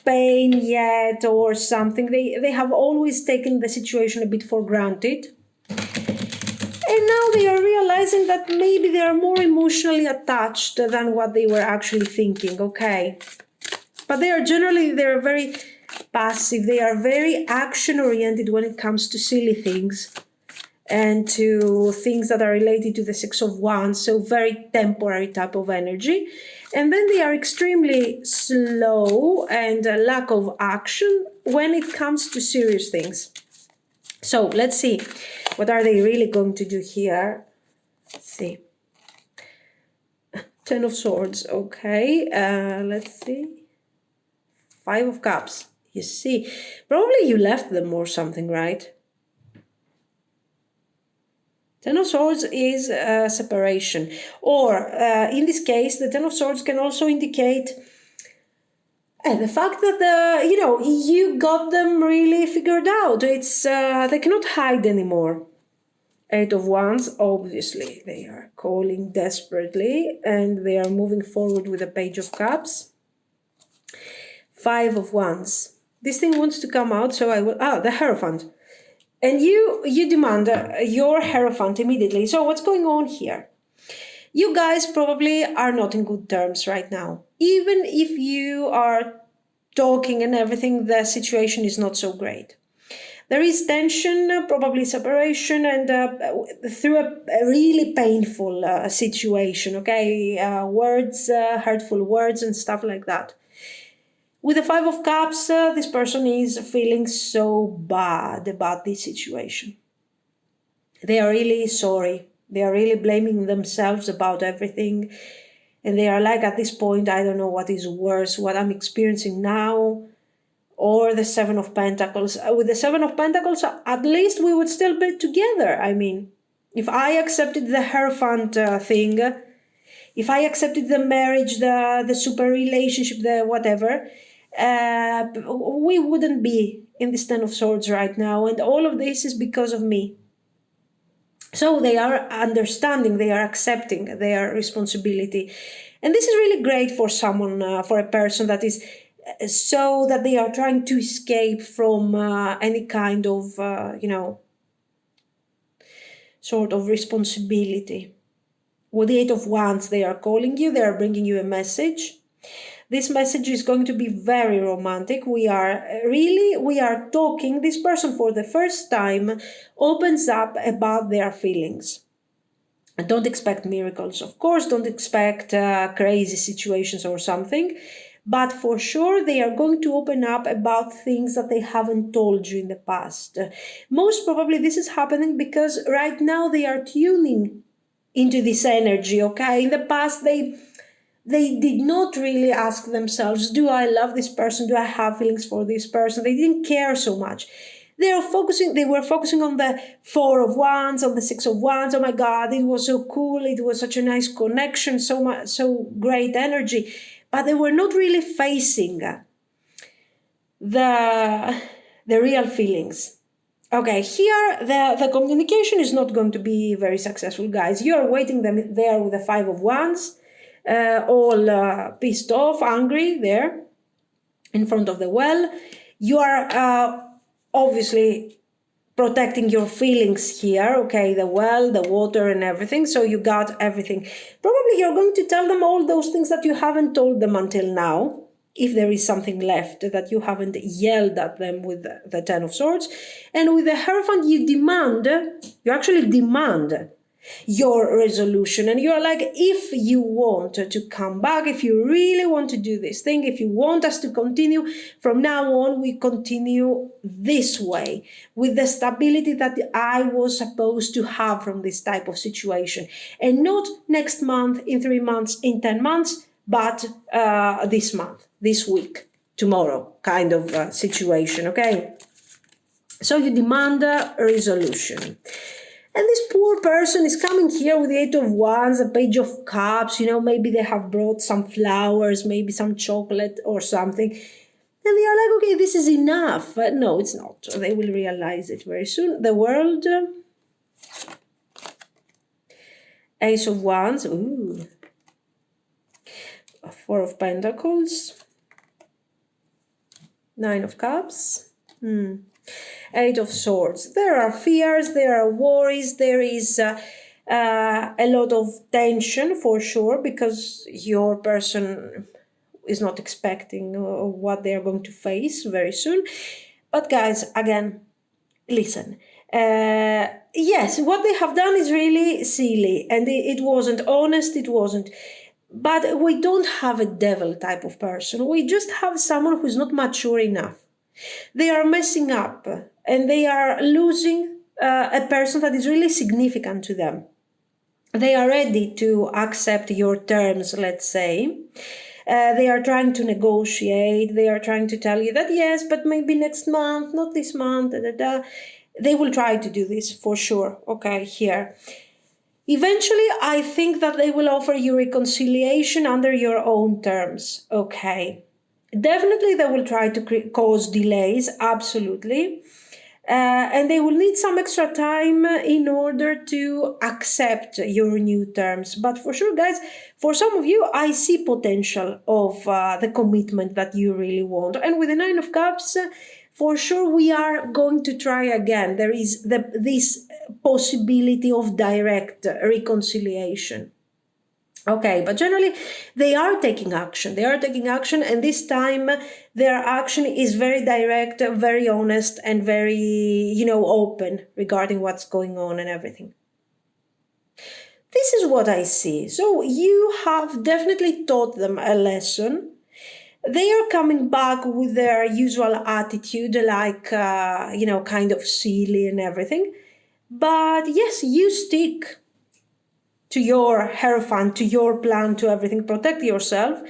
pain yet or something. They have always taken the situation a bit for granted. And now they are realizing that maybe they are more emotionally attached than what they were actually thinking, okay? But they're very passive. They are very action-oriented when it comes to silly things and to things that are related to the Six of Wands, so very temporary type of energy. And then they are extremely slow and lack of action when it comes to serious things. So let's see, what are they really going to do here? Let's see. Ten of Swords, okay. Let's see. Five of Cups. You see, probably you left them or something, right? Ten of Swords is separation. Or, in this case, the Ten of Swords can also indicate the fact that, you got them really figured out. It's they cannot hide anymore. Eight of Wands, obviously, they are calling desperately and they are moving forward with the Page of Cups. Five of Wands. This thing wants to come out, so I will... the Hierophant. And you demand your Hierophant immediately. So what's going on here? You guys probably are not in good terms right now. Even if you are talking and everything, the situation is not so great. There is tension, probably separation, and through a really painful situation, okay? Words, hurtful words and stuff like that. With the Five of Cups, this person is feeling so bad about this situation. They are really sorry. They are really blaming themselves about everything. And they are like, at this point, I don't know what is worse, what I'm experiencing now, or the Seven of Pentacles. With the Seven of Pentacles, at least we would still be together. I mean, if I accepted the Hierophant thing, if I accepted the marriage, the super relationship, the whatever, we wouldn't be in this Ten of Swords right now. And all of this is because of me. So they are understanding, they are accepting their responsibility. And this is really great for someone, for a person that is so that they are trying to escape from any kind of, sort of responsibility. With the Eight of Wands, they are calling you, they are bringing you a message. This message is going to be very romantic. We are talking. This person for the first time opens up about their feelings. And don't expect miracles, of course. Don't expect crazy situations or something. But for sure, they are going to open up about things that they haven't told you in the past. Most probably this is happening because right now they are tuning into this energy, okay? In the past, they did not really ask themselves, do I love this person? Do I have feelings for this person? They didn't care so much. They were focusing on the Four of Wands, on the Six of Wands. Oh my God, it was so cool. It was such a nice connection, so great energy. But they were not really facing the real feelings. Okay, here the communication is not going to be very successful, guys. You are waiting them there with the Five of Wands. All pissed off, angry there in front of the well. You are obviously protecting your feelings here, okay, the well, the water and everything, so you got everything. Probably you're going to tell them all those things that you haven't told them until now, if there is something left that you haven't yelled at them with the Ten of Swords. And with the Hierophant, you actually demand your resolution, and you're like, if you want to come back, if you really want to do this thing, if you want us to continue from now on, we continue this way with the stability that I was supposed to have from this type of situation, and not next month, in 3 months, in 10 months, but this month, this week, tomorrow kind of situation, okay? So you demand a resolution. And this poor person is coming here with the Eight of Wands, a Page of Cups, maybe they have brought some flowers, maybe some chocolate or something. And they are like, okay, this is enough. No, it's not. They will realize it very soon. The World, Ace of Wands, ooh. Four of Pentacles, Nine of Cups, Eight of Swords. There are fears, there are worries, there is a lot of tension for sure, because your person is not expecting what they are going to face very soon. But guys, again, listen. Yes, what they have done is really silly, and it wasn't honest, it wasn't. But we don't have a devil type of person. We just have someone who's not mature enough. They are messing up and they are losing a person that is really significant to them. They are ready to accept your terms, let's say. They are trying to negotiate. They are trying to tell you that, yes, but maybe next month, not this month. They will try to do this for sure. Okay, here. Eventually, I think that they will offer you reconciliation under your own terms. Okay. Definitely, they will try to cause delays. Absolutely. and they will need some extra time in order to accept your new terms. But for sure, guys, for some of you, I see potential of the commitment that you really want. And with the Nine of Cups, for sure, we are going to try again. There is this possibility of direct reconciliation. Okay, but generally they are taking action. They are taking action, and this time their action is very direct, very honest, and very, open regarding what's going on and everything. This is what I see. So you have definitely taught them a lesson. They are coming back with their usual attitude, like, kind of silly and everything. But yes, you stick to your hierophant, to your plan, to everything. Protect yourself.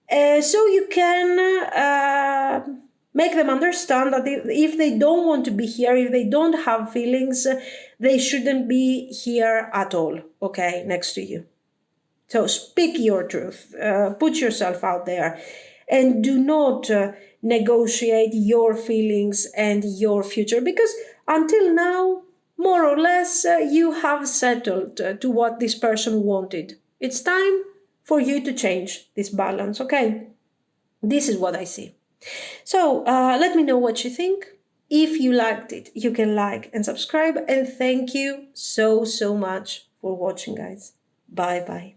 So you can make them understand that if they don't want to be here, if they don't have feelings, they shouldn't be here at all, okay, next to you. So speak your truth, put yourself out there, and do not negotiate your feelings and your future, because until now, more or less, you have settled to what this person wanted. It's time for you to change this balance, okay? This is what I see. So let me know what you think. If you liked it, you can like and subscribe. And thank you so, so much for watching, guys. Bye-bye.